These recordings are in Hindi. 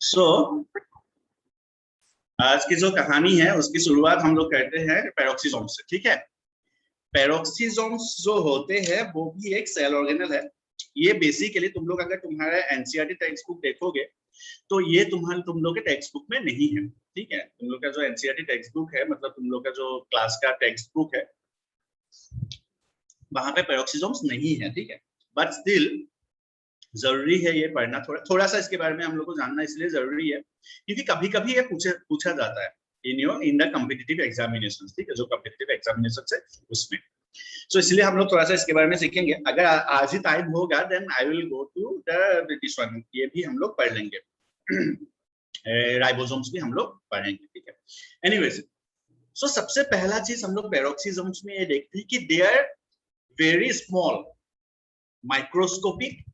सो आज की जो कहानी है उसकी शुरुआत हम लोग करते हैं पेरोक्सिसोम से। ठीक है, पेरोक्सिसोम्स जो होते हैं वो भी एक सेल ऑर्गेनल है। ये बेसिकली तुम लोग अगर तुम्हारा एनसीईआरटी टेक्स्ट बुक देखोगे तो ये तुम लोग के टेक्स्ट बुक में नहीं है। ठीक है, तुम लोग का जो एनसीईआरटी टेक्स्ट बुक है, मतलब तुम लोग का जो क्लास का टेक्स्ट बुक है, वहां पे पेरोक्सिसोम्स नहीं है। ठीक है, बट स्टिल जरूरी है ये पढ़ना, थोड़ा सा इसके बारे में हम लोग को जानना इसलिए जरूरी है क्योंकि कभी कभी ये पूछा जाता है इन द कॉम्पिटिटिव एग्जामिनेशन। ठीक है, जो कॉम्पिटिटिव एग्जामिनेशन है उसमें, तो इसलिए हम लोग थोड़ा सा इसके बारे में सीखेंगे। अगर आज ही टाइम होगा then I will go to the this one, ये भी हम लोग पढ़ लेंगे। राइबोसोम्स भी हम लोग पढ़ेंगे। ठीक है, एनीवेज, सो सबसे पहला चीज हम लोग पेरोक्सिसोम्स में ये देखते हैं कि they are very small microscopic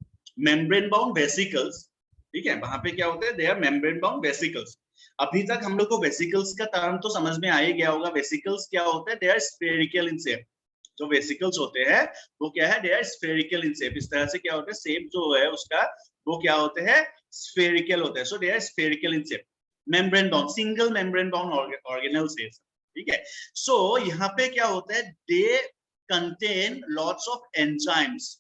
membrane bound vesicles. ठीक है, वहां पे क्या होते हैं, they are membrane bound vesicles. अभी तक हम लोग को वेसिकल्स का टर्म तो समझ में आ ही गया होगा। वेसिकल्स क्या होते हैं, they are spherical in shape. जो वेसिकल्स होते हैं वो क्या है, they are spherical in shape. इस तरह से क्या होता है, शेप जो है उसका वो क्या होते हैं, स्फेरिकल होते हैं। So they are spherical in shape, membrane bound, single membrane bound organelles है। ठीक है, सो यहाँ पे क्या होता है, they contain lots of enzymes.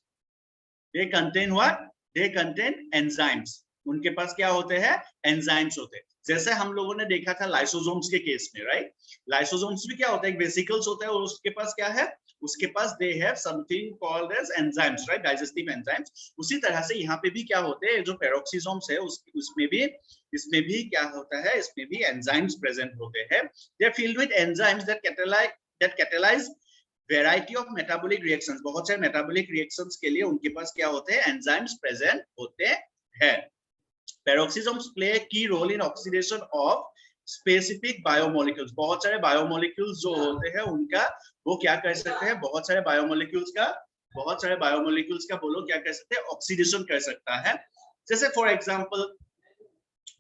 They contain what? They contain enzymes. उनके पास क्या होते हैं, एंजाइम्स होते हैं। जैसे हम लोगों ने देखा था लाइसोसोम्स के केस में, राइट। लाइसोसोम्स भी क्या होता है, एक वेसिकल्स होता है और उसके पास क्या है, उसके पास they have something called as enzymes, right, digestive enzymes. उसी तरह से यहाँ पे भी क्या होते हैं, जो पेरोक्सिसोम्स है इसमें भी क्या होता है, इसमें भी एंजाइम्स प्रेजेंट होते हैं। They are filled with enzymes that catalyse variety of metabolic reactions. बहुत सारे मेटाबॉलिक रिएक्शंस के लिए उनके पास क्या होते हैं, एंजाइम्स प्रेजेंट होते हैं। Peroxisomes play a key role in oxidation of specific biomolecules. बहुत सारे बायोमोलिक्यूल्स जो होते हैं उनका वो क्या कर सकते हैं, बहुत सारे बायोमोलिक्यूल्स का बोलो क्या कर सकते हैं, ऑक्सीडेशन कर सकता है। जैसे फॉर एग्जांपल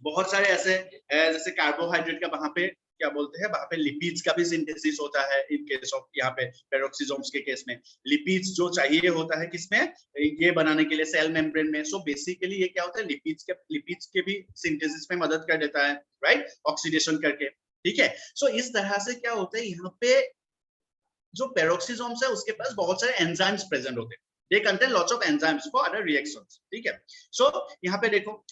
बहुत सारे ऐसे जैसे कार्बोहाइड्रेट का वहां पे क्या बोलते हैं, वहां पे लिपिड्स का भी सिंथेसिस होता है। इन केस ऑफ यहाँ पे पेरोक्सिसोम्स के केस में लिपिड्स जो चाहिए होता है किसमें, ये बनाने के लिए सेल मेम्ब्रेन में। सो बेसिकली ये क्या होता है, लिपिड्स के भी सिंथेसिस में मदद कर देता है, राइट, ऑक्सीडेशन करके। ठीक है, सो इस तरह से क्या होता है, यहाँ पे जो पेरोक्सिसोम्स है उसके पास बहुत सारे एंजाइम्स प्रेजेंट होते हैं। They contain lots of enzymes for other reactions. ठीक है, सो यहाँ पे देखो,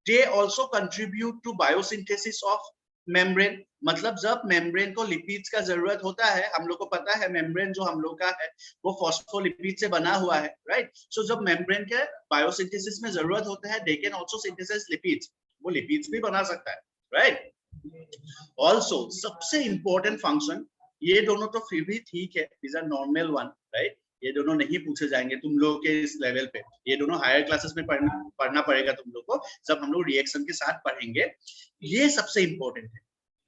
they also contribute to biosynthesis of membrane. मतलब जब मेम्ब्रेन को लिपिड्स का जरूरत होता है, हम लोग को पता है मेम्ब्रेन जो हम लोग का है वो फॉस्फोलिपिड से बना हुआ है, राइट। सो जब मेम्ब्रेन के बायोसिंथेसिस में जरूरत होता है, they can also synthesise lipids, वो लिपिड्स भी बना सकता है, राइट। आल्सो सबसे इंपॉर्टेंट फंक्शन, ये दोनों तो फिर भी ठीक है, these are normal one, right. ये दोनों नहीं पूछे जाएंगे तुम लोग के इस लेवल पे, ये दोनों हायर क्लासेस में पढ़ना पड़ेगा तुम लोग को, जब हम लोग रिएक्शन के साथ पढ़ेंगे। ये सबसे इंपॉर्टेंट है,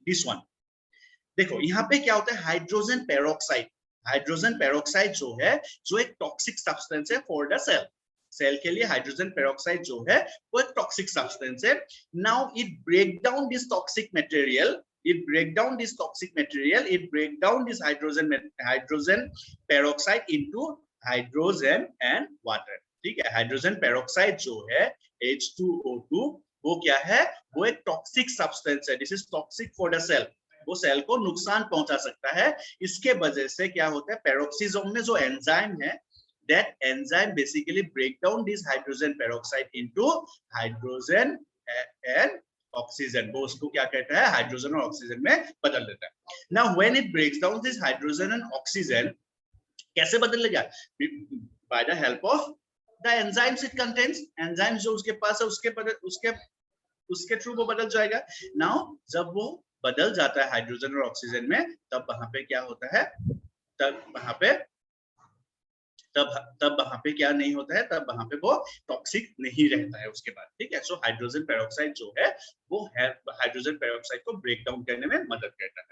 दिस वन। देखो यहाँ पे क्या होता है, हाइड्रोजन पेरोक्साइड। हाइड्रोजन पेरोक्साइड जो है, जो एक टॉक्सिक सब्सटेंस है फॉर द सेल। सेल के लिए हाइड्रोजन पेरोक्साइड जो है वो एक टॉक्सिक सब्सटेंस है। Now it break down this toxic material, it break down this toxic material, it break down this hydrogen peroxide into hydrogen and water। ठीक है, हाइड्रोजन पेरोक्साइड जो है H2O2 वो क्या है, वो एक टॉक्सिक सब्सटेंस है। This is toxic for the cell, वो सेल को नुकसान पहुंचा सकता है। इसके वजह से क्या होता है, पेरोक्सिसोम में जो एंजाइम है, that enzyme basically break down this hydrogen peroxide into hydrogen and oxygen. वो उसको क्या कहता है, हाइड्रोजन और ऑक्सीजन में बदल देता है। Now when it breaks down this hydrogen and oxygen, कैसे बदलेगा, by the help of the enzymes it contains. Enzymes जो उसके पास है उसके थ्रू वो बदल जाएगा। नाउ जब वो बदल जाता है हाइड्रोजन और ऑक्सीजन में, तब वहां पे क्या होता है, तब वहां पे क्या नहीं होता है, तब वहां पे वो टॉक्सिक नहीं रहता है उसके बाद। ठीक है, सो हाइड्रोजन पेरोक्साइड जो है वो हाइड्रोजन पेरोक्साइड को ब्रेक डाउन करने में मदद करता है।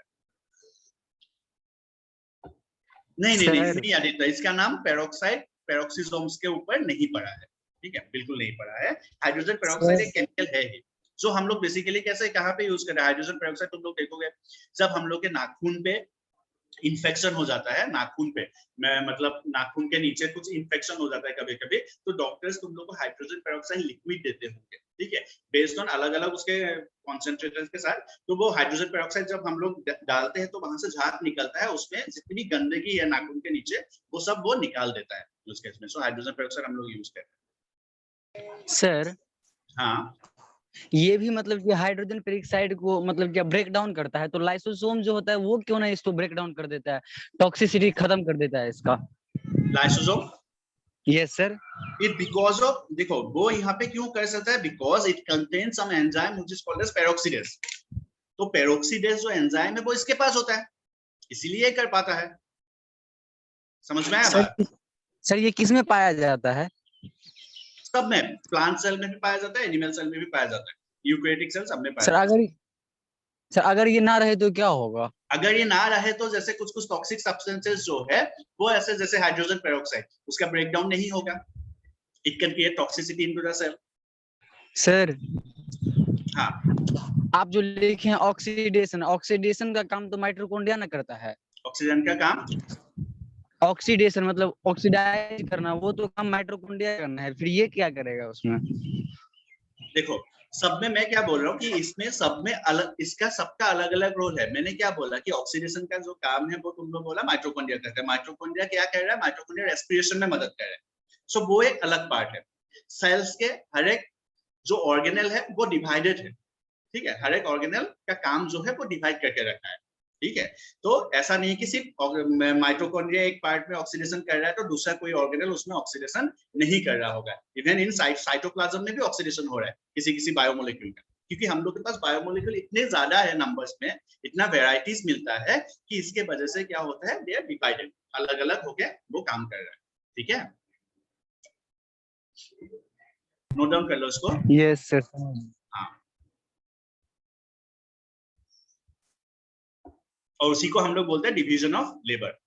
नहीं आदित्य, इसका नाम पेरोक्सिसोम्स के ऊपर नहीं पड़ा है। ठीक है, बिल्कुल नहीं पड़ा है। हाइड्रोजन पेरोक्साइड एक केमिकल है ही, जो हम लोग बेसिकली कैसे कहाँ पे यूज कर रहे हैं। हाइड्रोजन पेरोक्साइड तुम लोग देखोगे जब हम लोग के नाखून पे इन्फेक्शन हो जाता है, नाखून पे, मतलब नाखून के नीचे कुछ इन्फेक्शन हो जाता है कभी कभी, तो डॉक्टर्स तुम लोग को हाइड्रोजन पेरोक्साइड लिक्विड देते होंगे। ठीक है, बेस्ड ऑन अलग अलग उसके कॉन्सेंट्रेटर्स के साथ। तो वो हाइड्रोजन पेरोक्साइड जब हम लोग डालते हैं तो वहां से झाग निकलता है, उसमें जितनी गंदगी है नाखून के नीचे वो सब वो निकाल देता है उस केस में। सो हाइड्रोजन पेरोक्साइड हम लोग यूज करते हैं। सर हाँ, ये भी मतलब कि हाइड्रोजन पेरोक्साइड को मतलब क्या ब्रेक डाउन करता है, तो लाइसोसोम जो होता है वो क्यों नहीं इसको ब्रेक डाउन कर देता है, टॉक्सिसिटी खत्म कर देता है इसका? Lysosome yes sir. It because of, देखो वो यहाँ पे क्यों कर सकता है, because it contain some enzyme which is called as peroxidase. तो पेरोक्सीडेज जो एंजाइम है वो इसके पास होता है, इसीलिए कर पाता है। समझ में आया सर बात? सर ये किस में पाया जाता है? सब में, प्लांट सेल में भी पाया जाता है, एनिमल सेल में भी पाया जाता है, यूकैरियोटिक सेल सब में पाया सर जाता है। अगर ये ना रहे तो क्या होगा? अगर ये ना रहे तो जैसे कुछ कुछ टॉक्सिक सब्सटेंसेस जो है वो ऐसे जैसे हाइड्रोजन पेरोक्साइड, उसका ब्रेकडाउन नहीं होगा, it can create toxicity into the cell. Sir हाँ, आप जो लिखे हैं ऑक्सीडेशन, ऑक्सीडेशन का काम तो माइटोकॉन्ड्रिया ना करता है। ऑक्सीजन का काम, ऑक्सीडेशन मतलब ऑक्सीडाइज करना, वो तो काम माइटोकॉन्ड्रिया करना है, फिर ये क्या करेगा उसमें? देखो सब में मैं क्या बोल रहा हूँ कि इसमें सब में अलग, इसका सबका अलग अलग रोल है। मैंने क्या बोला कि ऑक्सीडेशन का जो काम है वो तुम लोग बोला माइटोकॉन्ड्रिया करता है। माइटोकॉन्ड्रिया क्या कर रहा है, माइटोकॉन्ड्रिया रेस्पिरेशन में मदद कर रहा है। सो वो एक अलग पार्ट है। सेल्स के हर एक जो ऑर्गेनल है वो डिवाइडेड है, ठीक है, हर एक ऑर्गेनल का काम जो है वो डिवाइड करके रखा है, ठीक है। तो ऐसा नहीं कि सिर्फ माइटोकॉन्ड्रिया एक पार्ट में ऑक्सीडेशन कर रहा है तो दूसरा कोई ऑर्गेनल उसमें ऑक्सीडेशन नहीं कर रहा होगा। इवन इन साइटोप्लाज्म में भी ऑक्सीडेशन हो रहा है किसी किसी बायोमोलिक्यूल का, क्योंकि हम लोग के पास बायोमोलिक्यूल इतने ज्यादा है नंबर्स में, इतना वेराइटीज मिलता है कि इसके वजह से क्या होता है, दे आर डिवाइडेड, अलग अलग होके वो काम कर रहा है, ठीक है। नोट डाउन कर लो इसको। Yes sir. हाँ, और उसी को हम लोग बोलते हैं डिवीजन ऑफ लेबर।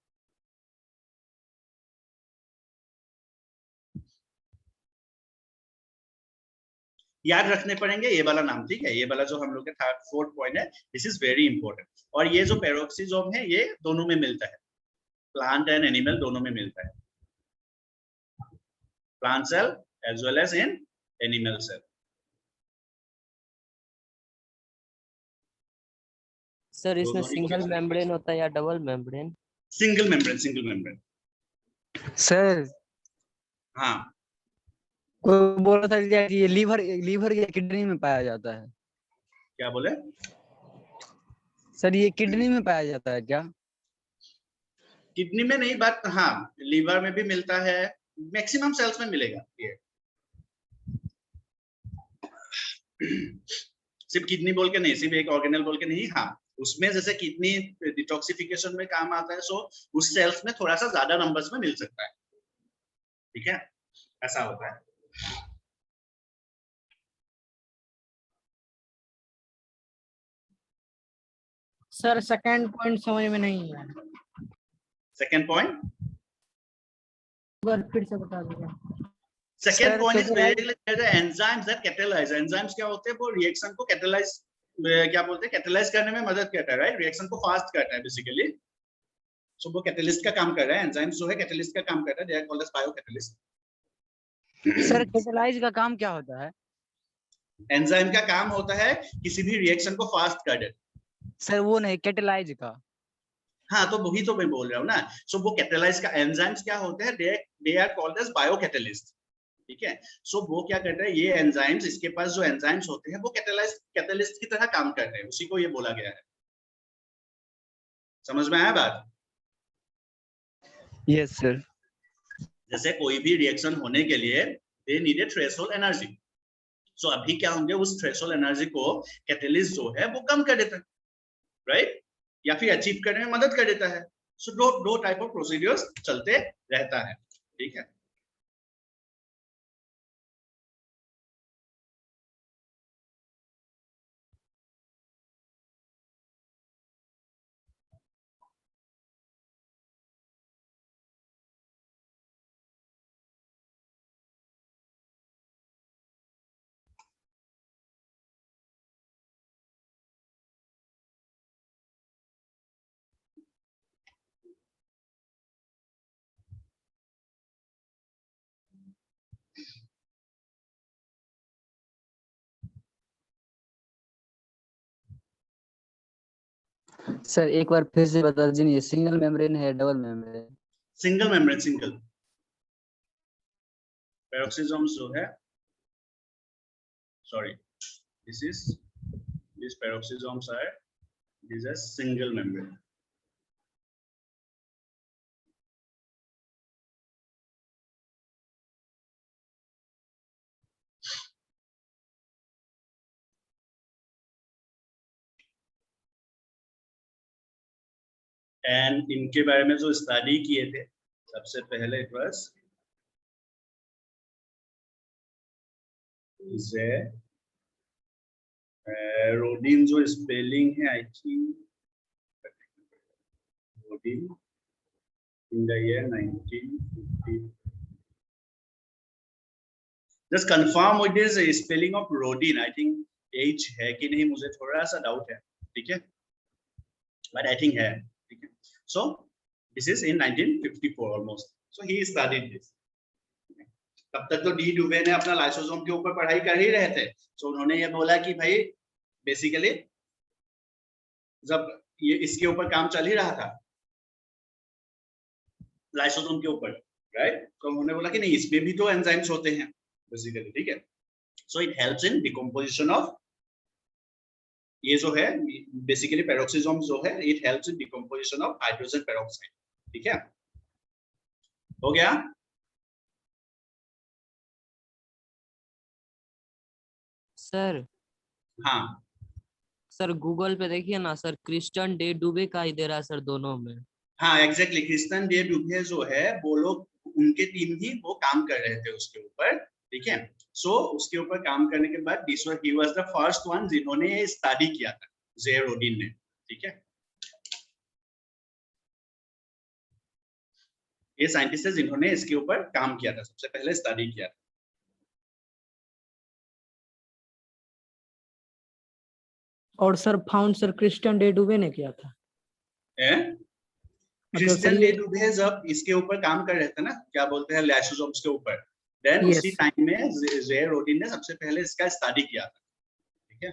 याद रखने पड़ेंगे ये वाला नाम, ठीक है, ये वाला जो हम लोग का थर्ड फोर्थ पॉइंट है, दिस इज वेरी इंपॉर्टेंट। और ये जो पेरोक्सिसोम है ये दोनों में मिलता है, प्लांट एंड एनिमल दोनों में मिलता है, plant cell as well as in animal cell. Sir इसमें दोनों ही सिंगल केस, मेम्ब्रेन होता है या double membrane? Single membrane, single membrane. Sir हाँ, कोई बोल रहा था कि ये लीवर लीवर या किडनी में पाया जाता है। क्या बोले? सर ये किडनी में पाया जाता है क्या? किडनी में नहीं, बात हाँ लीवर में भी मिलता है, मैक्सिमम सेल्स में मिलेगा ये। सिर्फ किडनी बोल के नहीं, सिर्फ एक ऑर्गेनल बोल के नहीं, हाँ उसमें जैसे किडनी डिटॉक्सिफिकेशन में काम आता है, सो उस सेल्स में थोड़ा सा ज्यादा नंबर्स में मिल सकता है, ठीक है, ऐसा होता है। सर सेकंड पॉइंट समझ में नहीं आया, सेकेंड पॉइंट, एक बार फिर से बता दीजिए। Second sir point is catalyse basically enzymes that catalyse. Enzymes क्या होते हैं, वो रिएक्शन को कैटलाइज, क्या बोलते हैं, कैटलाइज करने में मदद करता है, राइट, रिएक्शन को फास्ट करता है बेसिकली। सो वो कैटलिस्ट का काम कर रहा है, एंजाइम्स जो है कैटलिस्ट का काम करता है, they are called as biocatalyst. Sir catalyse का काम क्या होता है? एंजाइम का काम होता है किसी भी रिएक्शन को फास्ट कर दे। सर वो नहीं, कैटेलाइज का। हाँ तो वही तो मैं बोल रहा हूँ ना। सो वो कैटलाइज का, एंजाइम्स क्या होते हैं, they are called as biocatalyst, ठीक है। सो वो क्या करते हैं, ये एंजाइम्स, इसके पास जो एंजाइम्स होते हैं वो कैटलिस्ट की तरह काम करते हैं, उसी को ये बोला गया है। समझ में आया बात? Yes sir. जैसे कोई भी रिएक्शन होने के लिए they need a threshold energy. So अभी क्या होंगे, उस थ्रेशोल्ड एनर्जी को कैटलिस्ट जो है वो कम कर देता है, राइट, या फिर अचीव करने में मदद कर देता है। सो दो टाइप ऑफ प्रोसीड्यूर्स चलते रहता है, ठीक है। सर एक बार फिर से बता दीजिए, सिंगल मेम्ब्रेन है double membrane? Single membrane, single. Peroxisomes जो है, sorry, this peroxisomes are, this are single membrane. And इनके बारे में जो स्टडी किए थे सबसे पहले, इट वाज रोडिन, जो स्पेलिंग है I think Rhodin in the year 1950। Just confirm with this spelling of Rhodin, I think H है कि नहीं मुझे थोड़ा सा डाउट है, ठीक है, बट आई थिंक है, ठीक है। So this is in 1954 almost, so he studied this. तब तक तो डी डुवे ने अपना लाइसोसोम के ऊपर पढ़ाई कर ही रहे थे, सो उन्होंने ये बोला कि भाई बेसिकली जब ये इसके ऊपर काम चल ही रहा था लाइसोसोम के ऊपर, राइट, तो उन्होंने बोला कि नहीं इसमें भी तो एंजाइम्स होते हैं बेसिकली, ठीक है। So it helps in decomposition of, ये जो है बेसिकली पेरोक्सिसोम जो है, it helps in decomposition of hydrogen peroxide, ठीक है, हो गया। सर हाँ सर गूगल पे देखिए ना सर, क्रिस्टियन डे डूबे का ही दे रहा है सर दोनों में। हाँ एग्जैक्टली, क्रिस्टियन डे डुवे जो है वो लोग, उनके टीम ही वो काम कर रहे थे उसके ऊपर, ठीक है। सो उसके ऊपर काम करने के बाद he was the first one जिन्होंने ये स्टडी किया था, जे रोडिन ने, ठीक है। ये साइंटिस्ट है जिन्होंने इसके ऊपर काम किया था, सबसे पहले स्टडी किया था। और sir found sir Christian day डुबे ने किया था। क्रिस्टियन डे डुवे जब इसके ऊपर काम कर रहे थे ना, क्या बोलते हैं, लाइसोसोम्स के ऊपर, देन Yes. उसी टाइम में जे रोडिन ने सबसे पहले इसका स्टडी किया था, ठीक है।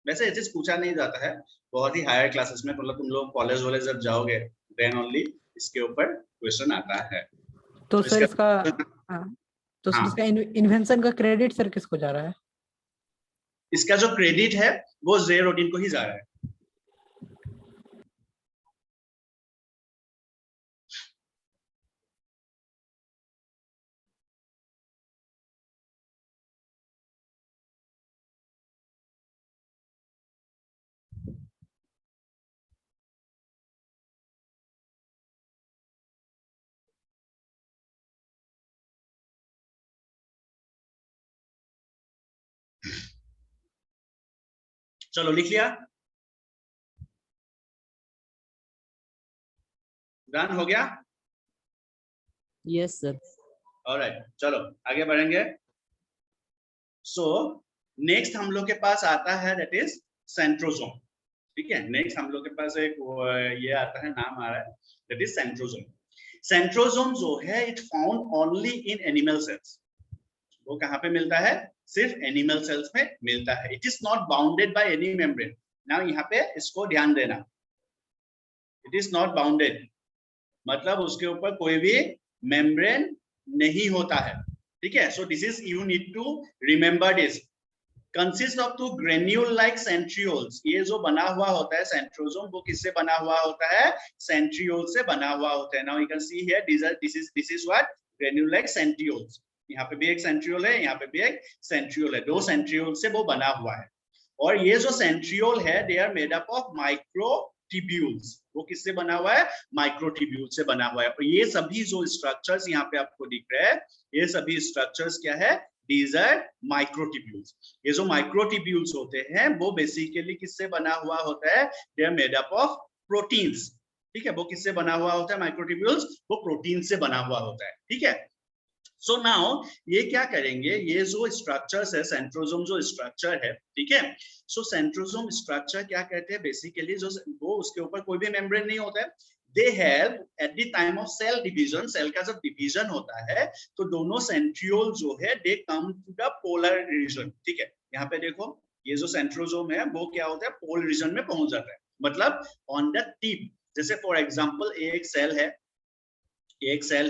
वैसे ये चीज पूछा नहीं जाता है बहुत ही हायर क्लासेस में, मतलब तुम लोग कॉलेज वॉलेज जब जाओगे देन ओनली इसके ऊपर क्वेश्चन आता है। तो सर इसका तो हाँ। इसका इन्वेंशन का क्रेडिट सर किसको जा रहा है? इसका जो क्रेडिट है वो जे रोडिन को ही जा रहा है। चलो लिख लिया, डन हो गया। Yes sir. ऑलराइट, चलो आगे बढ़ेंगे। सो नेक्स्ट हम लोग के पास आता है दैट इज सेंट्रोसोम, ठीक है। नेक्स्ट हम लोग के पास एक ये आता है, नाम आ रहा है, दैट इज सेंट्रोसोम। सेंट्रोसोम जो है it found only in animal sales. वो कहाँ पे मिलता है? सिर्फ एनिमल सेल्स में मिलता है। It is not bounded by any membrane. Now यहाँ पे इसको ध्यान देना, इट इज नॉट बाउंडेड मतलब उसके ऊपर कोई भी मेम्ब्रेन नहीं होता है, ठीक है। So this is, you need to remember this, consist of two granule like centrioles. ये जो बना हुआ होता है सेंट्रोसोम, वो किससे बना हुआ होता है? सेंट्रियोल से बना हुआ होता है। Now you can see here this is what, granule like centrioles. यहाँ पे भी एक सेंट्रियोल है, यहाँ पे भी एक सेंट्रियोल है, दो सेंट्रियोल से वो बना हुआ है। और ये जो सेंट्रियोल है they are made up of microtubules. वो किससे बना हुआ है? माइक्रोट्यूब्यूल से बना हुआ है। और ये सभी जो स्ट्रक्चर्स यहाँ पे आपको दिख रहे हैं, ये सभी स्ट्रक्चर्स क्या है? These are microtubules. ये जो माइक्रोट्यूब्यूल्स होते हैं वो बेसिकली किससे बना हुआ होता है? They are made up of proteins. ठीक है, वो किससे बना हुआ होता है माइक्रोट्यूब्यूल्स? वो प्रोटीन से बना हुआ होता है, ठीक है। सो नाउ ये क्या करेंगे, ये जो स्ट्रक्चर्स है, सेंट्रोसोम जो स्ट्रक्चर है, ठीक है। सो सेंट्रोसोम स्ट्रक्चर क्या कहते हैं? बेसिकली जो वो उसके ऊपर कोई भी मेम्ब्रेन नहीं होता है। They help at the time of cell division. Cell का जब डिवीजन होता है तो दोनों सेंट्रियोल जो है they come to the polar region, ठीक है। यहाँ पे देखो ये जो सेंट्रोसोम है वो क्या होता है, पोल रीजन में पहुंच जाता है, मतलब ऑन द टिप। जैसे फॉर एग्जांपल एक सेल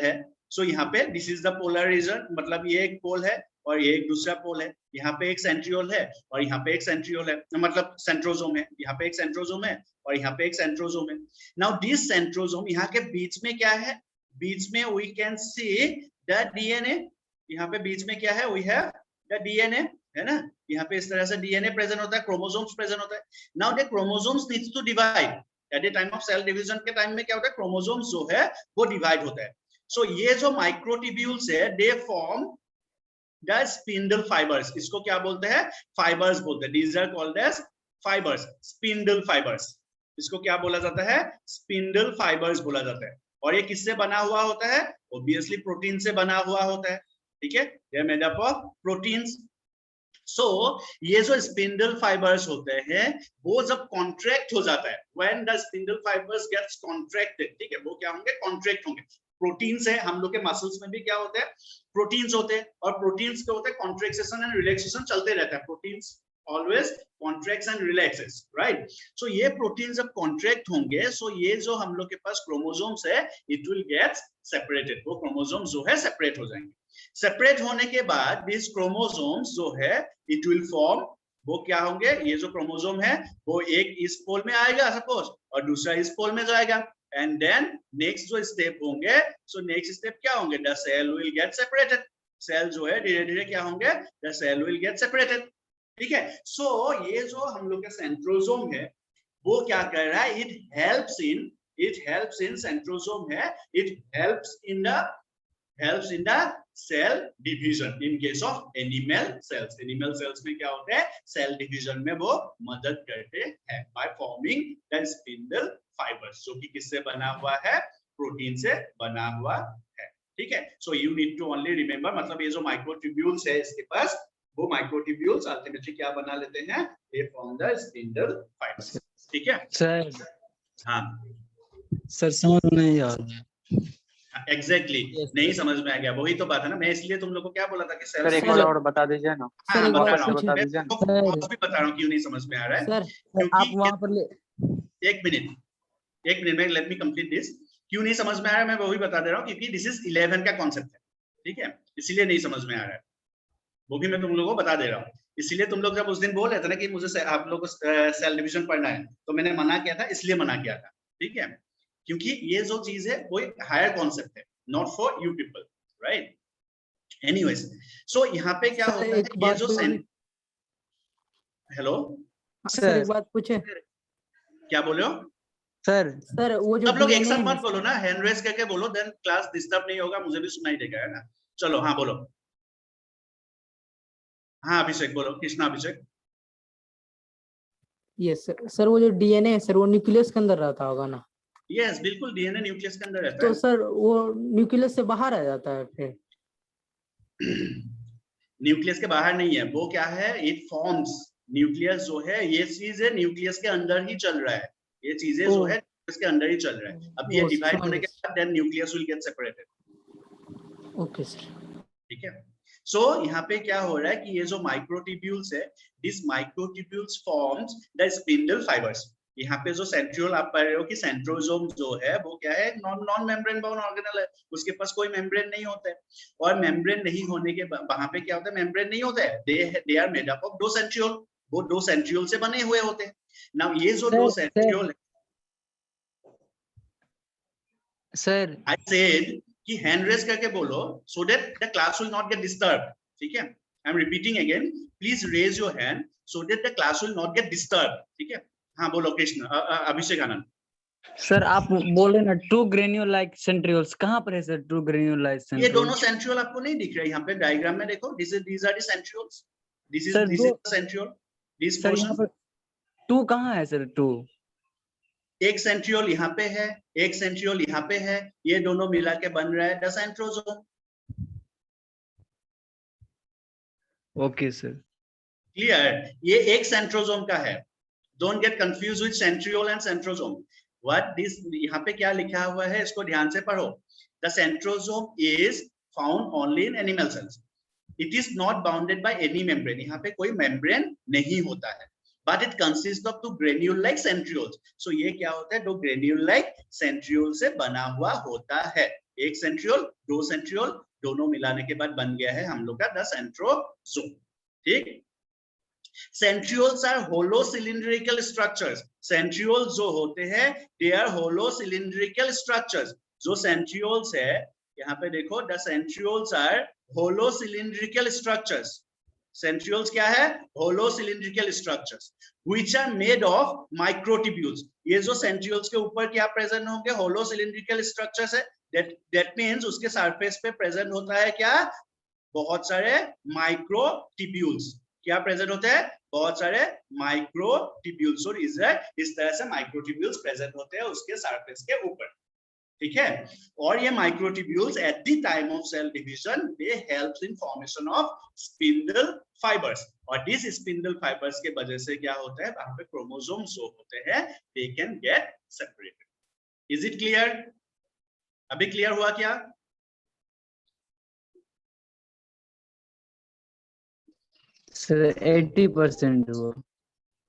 है, सो यहाँ पे this is the polar region, मतलब ये एक पोल है और ये एक दूसरा पोल है, यहाँ पे एक सेंट्रियोल है और यहाँ पे एक सेंट्रियोल है, मतलब सेंट्रोसोम है, यहाँ पे एक सेंट्रोसोम है और यहाँ पे एक सेंट्रोसोम है। नाउ दिस सेंट्रोसोम, यहाँ के बीच में क्या है, बीच में we can see the DNA, यहाँ पे बीच में क्या है, वी हैव द डीएनए, है ना, यहाँ पे इस तरह से डीएनए प्रेजेंट होता है, क्रोमोसोम्स प्रेजेंट होता है। Now the chromosomes needs to divide, at the time of cell division के टाइम में क्या होता है, क्रोमोसोम्स जो है वो डिवाइड होता है। सो ये जो माइक्रोट्यूब्यूल्स है, they form the spindle fibres, इसको क्या बोलते हैं, फाइबर्स बोलते हैं, these are called as fibres, spindle fibres, इसको क्या बोला जाता है, स्पिंडल फाइबर्स बोला जाता है। और ये किससे बना हुआ होता है, ऑब्वियसली प्रोटीन से बना हुआ होता है, ठीक है, they are made up of proteins. So ये जो स्पिंडल फाइबर्स होते हैं वो जब कॉन्ट्रैक्ट हो जाता है, when the spindle fibres gets contracted, ठीक है, वो क्या होंगे, कॉन्ट्रैक्ट होंगे। प्रोटीन्स है, हम लोग के मसल्स में भी क्या होते हैं, प्रोटीन्स होते हैं, और प्रोटीन्स के होते हैं कॉन्ट्रैक्शन एंड रिलैक्सेशन चलते रहता है, proteins always contracts and relaxes, right. So ये प्रोटीन जब कॉन्ट्रैक्ट होंगे, सो ये जो हम लोग के पास क्रोमोसोम्स है, इट विल गेट सेपरेटेड, वो क्रोमोसोम्स जो है सेपरेट हो जाएंगे। सेपरेट होने के बाद दिस क्रोमोसोम्स जो है इट विल फॉर्म, वो क्या होंगे, ये जो क्रोमोसोम है वो एक इस पोल में आएगा सपोज और दूसरा इस पोल में जाएगा, एंड देन नेक्स्ट जो स्टेप होंगे, सो नेक्स्ट स्टेप क्या होंगे, the cell will get separated, cell जो है धीरे धीरे क्या होंगे, the cell will get separated, ठीक है। सो ये जो हम लोग का सेंट्रोसोम है वो क्या कर रहा है, इट हेल्प्स इन सेंट्रोसोम है, it helps in the cell division in case of animal cells. Animal cells में क्या होता है, सेल डिवीजन में वो मदद करते हैं bye forming the spindle fibres, जो कि किससे बना हुआ है, प्रोटीन से बना हुआ है, ठीक है। So you need to only remember, मतलब ये जो माइक्रोट्यूब्यूल्स है इसके पास, वो माइक्रोट्यूब्यूल्स अल्टीमेटली क्या बना लेते हैं, दे फॉर्म द स्पिंडल फाइबर्स, ठीक है सर। हाँ सर समझ नहीं आ रहा है। एग्जैक्टली नहीं समझ में आ गया, वही तो बात है ना, मैं इसलिए तुम लोग को क्या बोला था कि सर एक बार और बता दीजिए ना। हाँ, सर, एक बता बार रहा हूँ, बता मैं दीजिए ना। तुमको भी बता रहा हूँ क्यों नहीं समझ में आ रहा है, सर क्योंकि आप वहां पर एक मिनट में लेट मी कंप्लीट दिस। क्यों नहीं समझ में आ रहा है मैं वही बता दे रहा हूँ, क्योंकि दिस इज 11 का कॉन्सेप्ट है, ठीक है, इसलिए नहीं समझ में आ रहा है, वो भी मैं तुम लोगों को बता दे रहा हूँ। इसलिए तुम लोग जब उस दिन बोल रहे थे ना कि मुझे आप लोग को सेल डिवीजन पढ़ना है, तो मैंने मना किया था, इसलिए मना किया था, ठीक है, क्योंकि ये जो चीज है वो एक हायर कॉन्सेप्ट है, not for you people, right. Anyways, so यहाँ पे क्या होता है, ये जो हेलो सर एक बात पूछे, क्या बोले हो सर वो जो सब लोग एक DNA साथ है, मत बोलो ना, हैंड रेस करके बोलो, देन क्लास डिस्टर्ब नहीं होगा, मुझे भी सुनाई देगा, है ना। चलो हाँ बोलो, हाँ अभिषेक बोलो, कृष्णा अभिषेक। यस सर वो जो डीएनए है सर, वो न्यूक्लियस के अंदर रहता होगा ना, यस बिल्कुल, डीएनए न्यूक्लियस के अंदर रहता तो है। सर वो न्यूक्लियस से बाहर आ जाता है फिर? न्यूक्लियस के बाहर नहीं है, वो क्या है, इट फॉर्म्स, न्यूक्लियस जो है ये चीज है, न्यूक्लियस के अंदर ही चल रहा है, ये चीजें जो है न्यूक्लियस के अंदर ही चल रहा है। अब ये डिवाइड होने के बाद then nucleus will get separated, okay sir, ठीक है। सो यहाँ पे क्या हो रहा है कि ये जो माइक्रोट्यूब्यूल्स है, this microtubules forms the spindle fibres. यहाँ पे जो सेंट्रियोल आप पढ़ रहे हो कि सेंट्रोसोम जो है वो क्या है, नॉन मेम्ब्रेन बाउंड ऑर्गेनल है, उसके पास कोई मेम्ब्रेन नहीं होता है, और मेम्ब्रेन नहीं होने के वहां पे क्या होता है, मेम्ब्रेन नहीं होता है, they are made up of दो सेंट्रियोल, वो दो सेंट्रियोल से बने हुए होते हैं। नाउ ये जो दो सेंट्रियोल, सर आई सेड कि हैंड रेस करके बोलो, so that the class will not get disturb, ठीक है। I am repeating again, please raise your hand so that the class will not get disturb, ठीक है। हाँ बोलो कृष्ण, अभिषेक आनंद। सर आप बोले ना टू ग्रेन्यूलाइट सेंट्रियोल्स, कहाँ पर है सर टू ग्रेन्यूलाइट ये सेंट्रियोल्स? दोनों सेंट्रियोल आपको नहीं दिख रहे यहाँ पे डायग्राम में, देखो, these are the centrioles, this is sir the centriole, this sir यहाँ portion, पर टू कहाँ है सर? टू एक सेंट्रियोल यहाँ पे है, एक सेंट्रियोल यहाँ पे है, ये दोनों मिला के बन रहा है the centrosome. Okay sir, clear, ये एक सेंट्रोसोम का है, don't get confuse with centriole and centrosome. What this, यहाँ पे क्या लिखा हुआ है इसको ध्यान से पढ़ो, the centrosome is found only in animal cells, it is not bounded by any membrane, यहाँ पे कोई मेम्ब्रेन नहीं होता है, but it consist of two granule like centrioles. So ये क्या होता है, दो ग्रेन्यूल लाइक सेंट्रियोल से बना हुआ होता है। एक सेंट्रियोल, दो सेंट्रियोल, दोनों मिलाने के बाद बन गया है हम लोग का द सेंट्रोसोम। ठीक, centrioles are hollow cylindrical structures. Centrioles जो होते हैं they are hollow cylindrical structures. जो सेंट्रियोल्स है, यहाँ पे देखो, the centrioles are hollow cylindrical structures. Centrioles क्या है, hollow cylindrical structures which are made of microtubules. ये जो सेंट्रियोल्स के ऊपर क्या प्रेजेंट होंगे, होलो सिलिंड्रिकल स्ट्रक्चर्स है, दैट मींस उसके सरफेस पे प्रेजेंट होता है क्या, बहुत सारे माइक्रोट्यूब्यूल्स। क्या प्रेजेंट होते हैं, बहुत सारे माइक्रोट्यूब्यूल्स। और इस तरह से माइक्रोट्यूब्यूल्स प्रेजेंट होते हैं उसके सरफेस के ऊपर। ठीक है, और ये microtubules at the time of cell division they helps in formation of spindle fibres. और दिस स्पिंडल फाइबर्स के वजह से क्या होता है, वहां पे क्रोमोसोम्स जो होते हैं they can get separated. Is it clear? अभी क्लियर हुआ क्या? सर 80% हुआ।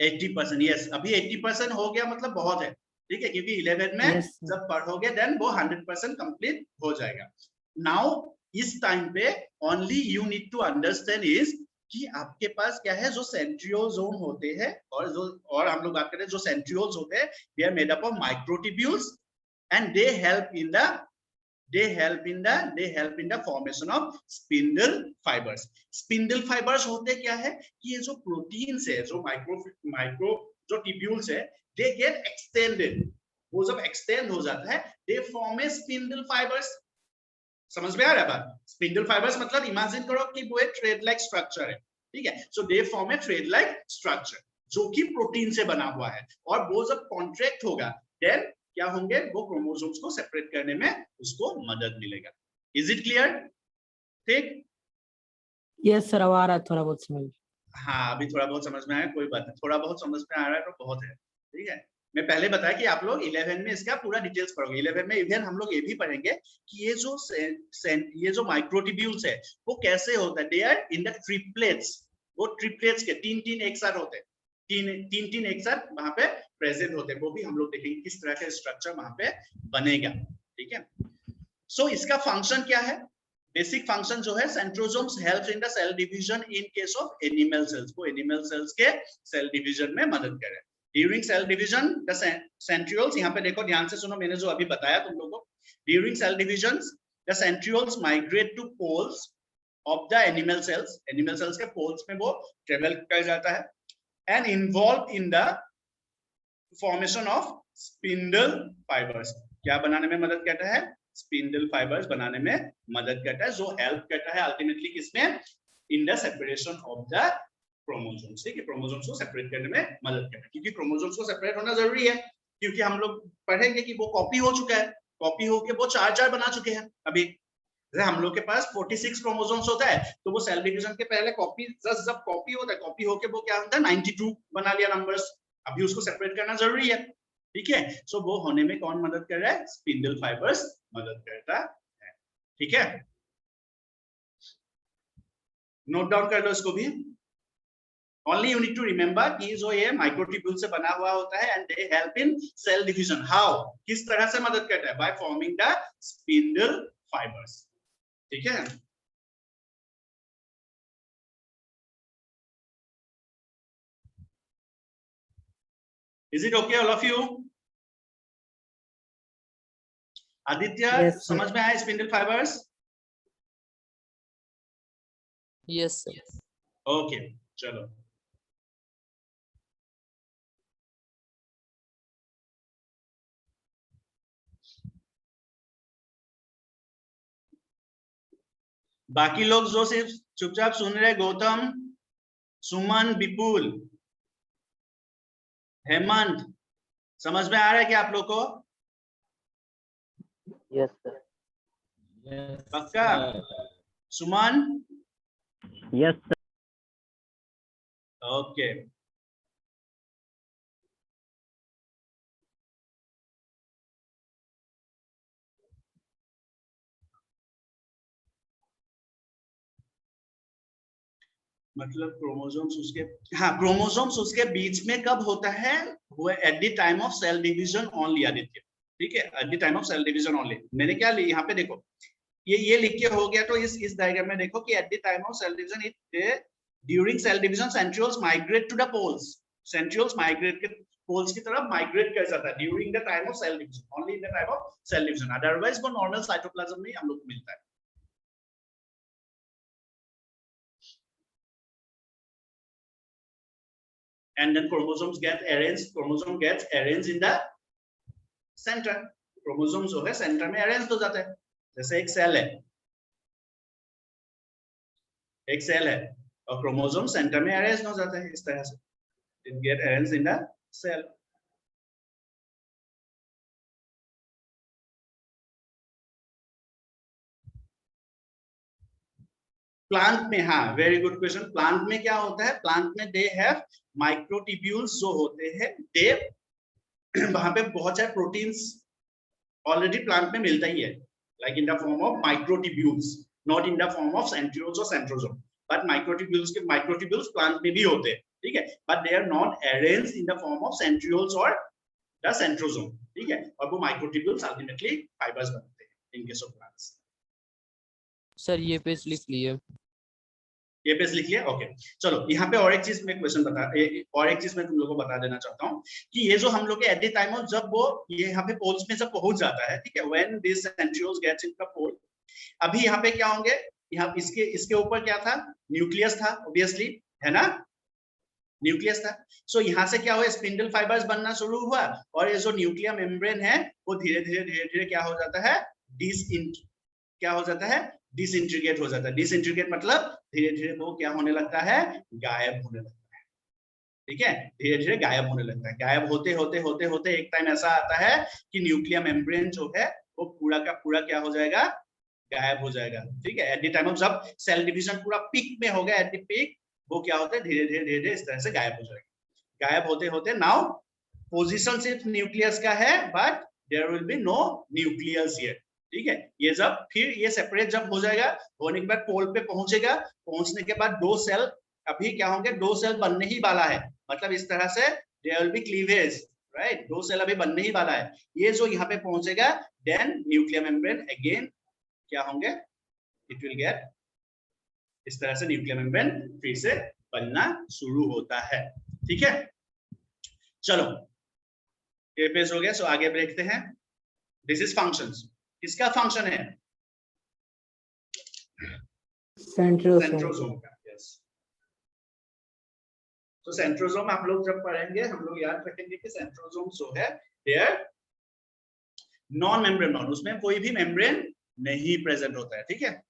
80%, यस, अभी 80% हो गया, मतलब बहुत है। ठीक है, क्योंकि 11 में Yes, sir. जब पढ़ोगे देन वो 100% कंप्लीट हो जाएगा। नाउ इस टाइम पे only you need to understand is कि आपके पास क्या है, जो सेंट्रियोसोम होते हैं, और हम लोग बात करें जो सेंट्रियोल्स होते हैं, they are made up of microtubules and they help in the formation of spindle fibres. Spindle fibres होते क्या है कि ये जो प्रोटीन्स है, जो माइक्रो जो ट्यूब्यूल्स है, दे गेट एक्सटेंडेड। वो जब एक्सटेंड हो जाता है they form A spindle fibres. समझ में आ रहा है बात? स्पिंडल फाइबर्स मतलब इमेजिन करो कि वो एक थ्रेड लाइक स्ट्रक्चर है। ठीक है, so they form a thread like structure जो कि प्रोटीन से बना हुआ है, और वो जब कॉन्ट्रैक्ट होगा देन क्या होंगे, वो क्रोमोसोम्स को सेपरेट करने में उसको मदद मिलेगा। Is it clear? ठीक, यस सर, अब आ रहा है थोड़ा बहुत समझ। हाँ, अभी थोड़ा बहुत समझ में आया, कोई बात नहीं, थोड़ा बहुत समझ में आ रहा है तो बहुत है। ठीक है, मैं पहले बताया कि आप लोग 11 में इसका पूरा डिटेल्स पढ़ोगे। 11 में इवन हम लोग ये भी पढ़ेंगे कि ये जो माइक्रोट्यूब्यूल्स है वो कैसे होता है। They are in the triplets. वो ट्रिपलेट्स के तीन एक साथ होते हैं, तीन एक साथ वहां पे प्रेजेंट होते हैं। वो भी हम लोग देखेंगे किस तरह का स्ट्रक्चर वहां पे बनेगा। ठीक है, सो इसका फंक्शन क्या है, बेसिक फंक्शन जो है, centrosomes help in the cell division in case of animal cells. को एनिमल सेल्स के सेल डिवीजन में मदद करे। During cell division the centrioles, यहाँ पे देखो ध्यान से सुनो, मैंने जो अभी बताया तुम लोगों को, during cell division the centrioles migrate to poles of the animal cells. Animal cells के पोल्स में वो ट्रेवल कर जाता है and involve in the formation of spindle fibres. क्या बनाने में मदद करता है, स्पिंडल फाइबर्स बनाने में मदद करता है, जो हेल्प करता है अल्टीमेटली किसमें, in the separation of the chromosomes. ठीक है, क्रोमोसोम्स को सेपरेट करने में मदद करता है, क्योंकि क्रोमोसोम्स को सेपरेट होना जरूरी है, क्योंकि हम लोग पढ़ेंगे कि वो कॉपी हो चुका है, कॉपी होके वो चार बना चुके हैं। अभी हम लोग के पास 46 क्रोमोसोम्स होता है, तो वो सेल डिवीजन के पहले कॉपी, जब कॉपी होता है, कॉपी होके वो क्या होता है 92 बना लिया नंबर्स। अभी उसको सेपरेट करना जरूरी है। ठीक है, सो वो होने में कौन मदद कर रहा है, स्पिंडल फाइबर्स मदद करता है। ठीक है, नोट डाउन कर लो इसको भी। Only you need to remember कि जो ये माइक्रोट्यूब्यूल से बना हुआ होता है and they help in cell division. How, किस तरह से मदद करता है, by forming the spindle fibres. ठीक है, is it okay all of you? Aditya, Yes, sir. समझ में आया spindle fibres? Yes sir. Okay, चलो। बाकी लोग जो सिर्फ चुपचाप सुन रहे, गौतम, सुमन, विपुल, हेमंत, समझ में आ रहा है क्या आप लोग को? Yes sir. पक्का? सुमन? Yes sir. ओके, मतलब क्रोमोसोम्स उसके, हाँ क्रोमोसोम्स उसके बीच में कब होता है, वो at the time of cell division only Aditya, ठीक है, at the time of cell division only. मैंने क्या यहाँ पे देखो ये लिख के हो गया, तो इस डायग्राम में देखो कि at the time of cell division it during cell division centrioles migrate to the poles, centrioles migrate के पोल्स की तरफ माइग्रेट कर जाता है during the time of cell division, only in the time of cell division, otherwise वो नॉर्मल साइटोप्लाज्म में हम लोग को मिलता है। And then chromosomes get arranged, chromosome gets arranged in the center, chromosomes जो है सेंटर में अरेंज हो जाते हैं। जैसे एक सेल है और क्रोमोसोम सेंटर में अरेंज हो जाते हैं इस तरह से, it get arranged in the cell। Plant में, हाँ वेरी गुड क्वेश्चन, प्लांट में क्या होता है, प्लांट में दे हैव माइक्रोट्यूब्यूल्स जो होते हैं, दे वहां पे बहुत सारे प्रोटीन्स ऑलरेडी प्लांट में मिलता ही है, like in the form of microtubules, not in the form of centrioles और सेंट्रोसोम, बट माइक्रोट्यूब्यूल्स प्लांट में भी होते हैं, ठीक है, but they are not arranged in the form of centrioles और द सेंट्रोसोम, ठीक है, और वो माइक्रोट्यूब्यूल्स अल्टीमेटली फाइबर्स बनते हैं in case of plants. Sir ये पेज लिख लिए, ये पेज लिख लिया, ओके चलो यहाँ पे और एक चीज मैं क्वेश्चन और एक चीज मैं तुम लोगों को बता देना चाहता हूँ कि ये जो हम लोग के एट द टाइम ऑफ जब वो ये यहाँ पे पोल्स में जब पहुंच जाता है, ठीक है, when this centrioles gets in the pole, अभी यहाँ पे क्या होंगे, यहाँ इसके ऊपर क्या था, न्यूक्लियस था ऑब्वियसली, है ना, न्यूक्लियस था। सो यहाँ से क्या हुआ, स्पिंडल फाइबर्स बनना शुरू हुआ और ये जो न्यूक्लियर मेम्ब्रेन है वो धीरे धीरे क्या हो जाता है, डिसइंटीग्रेट हो जाता है। डिसइंटीग्रेट मतलब धीरे धीरे वो क्या होने लगता है, गायब होने लगता है, ठीक है, धीरे धीरे गायब होने लगता है। गायब होते होते होते होते एक टाइम ऐसा आता है कि न्यूक्लियर मेम्ब्रेन जो है वो पूरा का पूरा क्या हो जाएगा, गायब हो जाएगा, ठीक है, एट द टाइम ऑफ जब सेल डिवीजन पूरा पीक में होगा, एट द पीक वो क्या होता है, धीरे धीरे इस तरह से गायब हो जाएगा। गायब होते होते नाउ पोजीशन सिर्फ न्यूक्लियस का है, but there will be no nucleus here, ठीक है, ये जब फिर ये सेपरेट जब हो जाएगा, होने के बाद पोल पे पहुंचेगा, पहुंचने के बाद दो सेल अभी क्या होंगे, दो सेल बनने ही वाला है, मतलब इस तरह से there will be cleavage, right, दो सेल अभी बनने ही वाला है। ये जो यहाँ पे पहुंचेगा देन न्यूक्लियर मेम्ब्रेन अगेन क्या होंगे, इट विल गेट, इस तरह से न्यूक्लियर मेम्ब्रेन फिर से बनना शुरू होता है, ठीक है। चलो ये पेज हो गया, सो आगे देखते हैं। दिस इज फंक्शंस, किसका फंक्शन है, सेंट्रोसोम का, यस। तो सेंट्रोसोम आप लोग जब पढ़ेंगे हम लोग याद रखेंगे कि सेंट्रोसोम जो है दे आर नॉन मेम्ब्रेन, उसमें कोई भी मेम्ब्रेन नहीं प्रेजेंट होता है, ठीक है।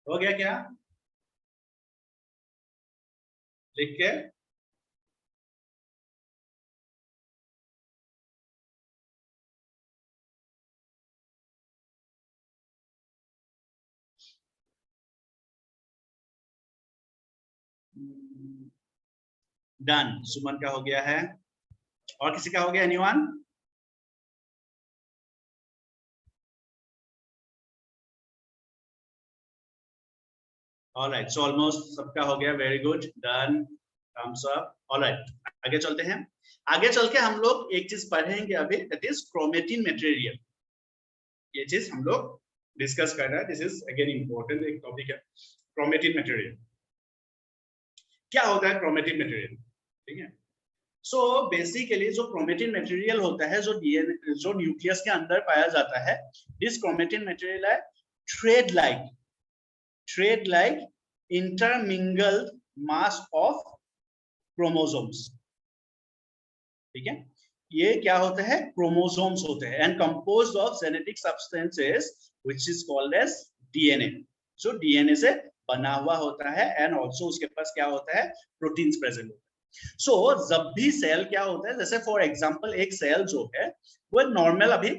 हो गया क्या, लिख के डन। सुमन का हो गया है, और किसी का हो गया, एनीवन? ऑलराइट, सो ऑलमोस्ट सबका हो गया, very good, done, thumbs up. Alright, आगे चलते हैं। आगे चल के हम लोग एक चीज पढ़ेंगे अभी, दैट इज क्रोमेटिन मटेरियल। ये चीज हम लोग डिस्कस कर रहे हैं, दिस इज अगेन इंपॉर्टेंट एक टॉपिक है, क्रोमेटिन मटेरियल। क्या होता है क्रोमेटिन मटेरियल, ठीक है। सो बेसिकली जो क्रोमेटिन मटेरियल होता है, जो डीएनए जो न्यूक्लियस के अंदर पाया जाता है, दिस क्रोमेटिन मटेरियल है thread like intermingled mass of chromosomes. ठीक है, ये क्या होता है, क्रोमोसोम्स होते हैं, and composed of genetic substances which is called as DNA, जो डीएनए से बना हुआ होता है, एंड आल्सो उसके पास क्या होता है, प्रोटीन्स प्रेजेंट होते हैं। सो जब भी सेल क्या होता है, जैसे फॉर एग्जांपल एक सेल जो है वो नॉर्मल अभी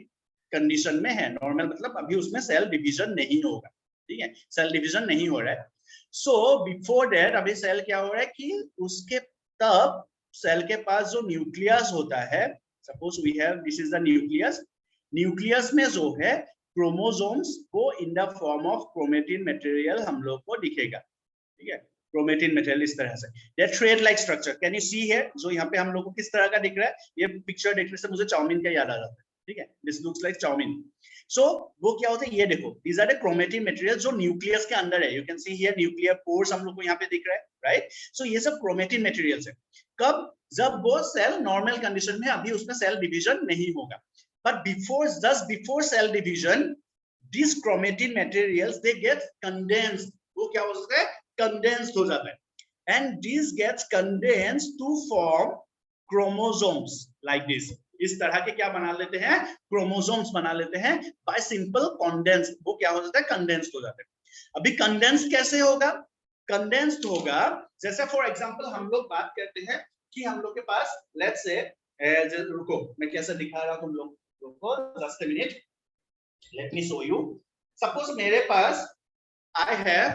कंडीशन में है, नॉर्मल मतलब अभी उसमें सेल डिवीजन नहीं होगा, ठीक है, सेल डिवीजन नहीं हो रहा है। सो बिफोर दैट अभी सेल क्या हो रहा है कि उसके तब सेल के पास जो न्यूक्लियस होता है, suppose we have this is the nucleus, nucleus में जो है क्रोमोसोम्स को in the form of chromatin material हम लोग को दिखेगा, ठीक है, क्रोमेटिन मटेरियल इस तरह से, that thread like structure, can you see here, जो यहाँ पे हम लोग को किस तरह का दिख रहा है, ये पिक्चर देखने से मुझे चाउमीन का याद आ जाता है, ठीक है, this looks like chow mein. So वो क्या होता है, ये देखो, these are the chromatin material जो न्यूक्लियस के अंदर है, you can see here nuclear pores हम लोग को यहाँ पे दिख रहा है, राइट। सो ये सब क्रोमेटिन मटेरियल्स है, कब, जब वो सेल नॉर्मल कंडीशन में, अभी उसमें सेल डिवीजन नहीं होगा, but before cell division these chromatin materials they get condensed, वो क्या हो सकता है, condensed हो जाता है, and this gets condensed to form chromosomes like this, इस तरह के क्या बना लेते हैं, क्रोमोसोम्स बना लेते हैं by simple condense, वो क्या हो जाता है, condensed हो जाता है। अभी condensed कैसे होगा, condensed होगा जैसे फॉर एग्जांपल हम लोग बात करते हैं कि हम लोग के पास लेट्स से, रुको मैं कैसे दिखा रहा हूं तुम लोग, रुको just a minute, let me show you, suppose मेरे पास I have,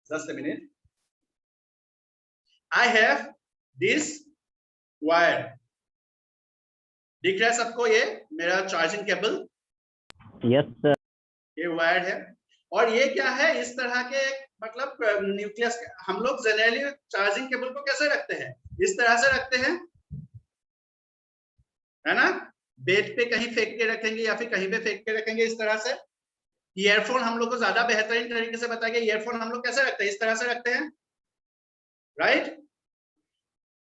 just a minute, I have this wire, दिख रहा है सबको, ये मेरा चार्जिंग केबल, यस सर, ये वायर है, और ये क्या है, इस तरह के मतलब न्यूक्लियस, हम लोग जनरली चार्जिंग केबल को कैसे रखते हैं, इस तरह से रखते हैं, है ना, बेड पे कहीं फेंक के रखेंगे या फिर कहीं पे फेंक के रखेंगे इस तरह से। ईयरफोन हम लोग को ज्यादा बेहतरीन तरीके से बताया गया, ईयरफोन हम लोग कैसे रखते हैं, इस तरह से रखते हैं, राइट।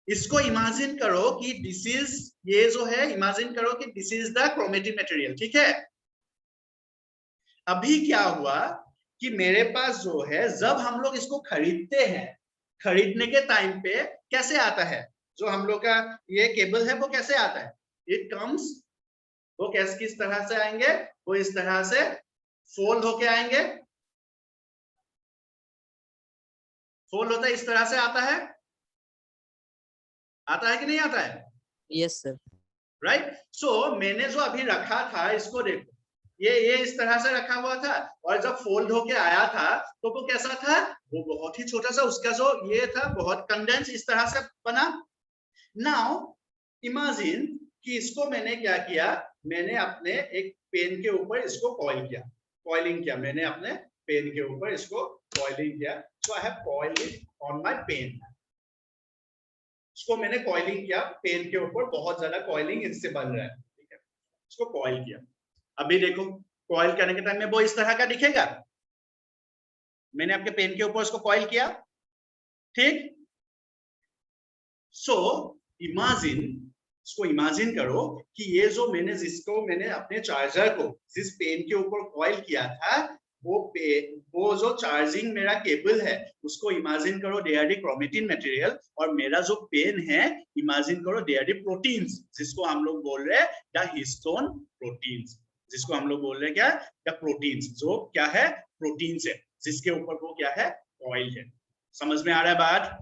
इसको इमेजिन करो कि दिस इज, ये जो है इमेजिन करो कि this is the chromatin material, ठीक है। अभी क्या हुआ कि मेरे पास जो है, जब हम लोग इसको खरीदते हैं, खरीदने के टाइम पे कैसे आता है, जो हम लोग का ये केबल है वो कैसे आता है, इट कम्स, वो कैसे किस तरह से आएंगे, वो इस तरह से फोल्ड होके आएंगे, फोल्ड होता है इस तरह से आता है कि नहीं आता है, यस सर, राइट। सो मैंने जो अभी रखा था, इसको देखो, ये इस तरह से रखा हुआ था, और जब फोल्ड होके आया था तो वो कैसा था, वो बहुत ही छोटा सा, उसका जो ये था बहुत कंडेंस इस तरह से बना। नाउ इमेजिन कि इसको मैंने क्या किया, मैंने अपने एक पेन के ऊपर इसको कॉइल किया, कॉइलिंग किया, मैंने अपने पेन के ऊपर इसको कॉइलिंग किया, so I have coiled it on my pen, इसको मैंने कॉइलिंग किया पेन के ऊपर, बहुत ज्यादा कॉइलिंग इससे बन रहा है, ठीक है, इसको कॉइल किया। अभी देखो कॉइल करने के टाइम में वो इस तरह का दिखेगा, मैंने आपके पेन के ऊपर इसको कॉइल किया, ठीक। सो इमेजिन, इसको इमेजिन करो कि ये जो मैंने, जिसको मैंने अपने चार्जर को जिस पेन के ऊपर कॉइल किया था, वो जो चार्जिंग मेरा केबल है, उसको इमेजिन करो they are the chromatin material, और मेरा जो पेन है इमेजिन करो दे आर द प्रोटीन्स, जिसको हम लोग बोल रहे हैं द हिस्टोन प्रोटीन्स, जिसको हम लोग बोल रहे हैं क्या, द प्रोटीन्स, जो क्या है, प्रोटीन्स है, जिसके ऊपर वो क्या है, कॉइल है। समझ में आ रहा है बात,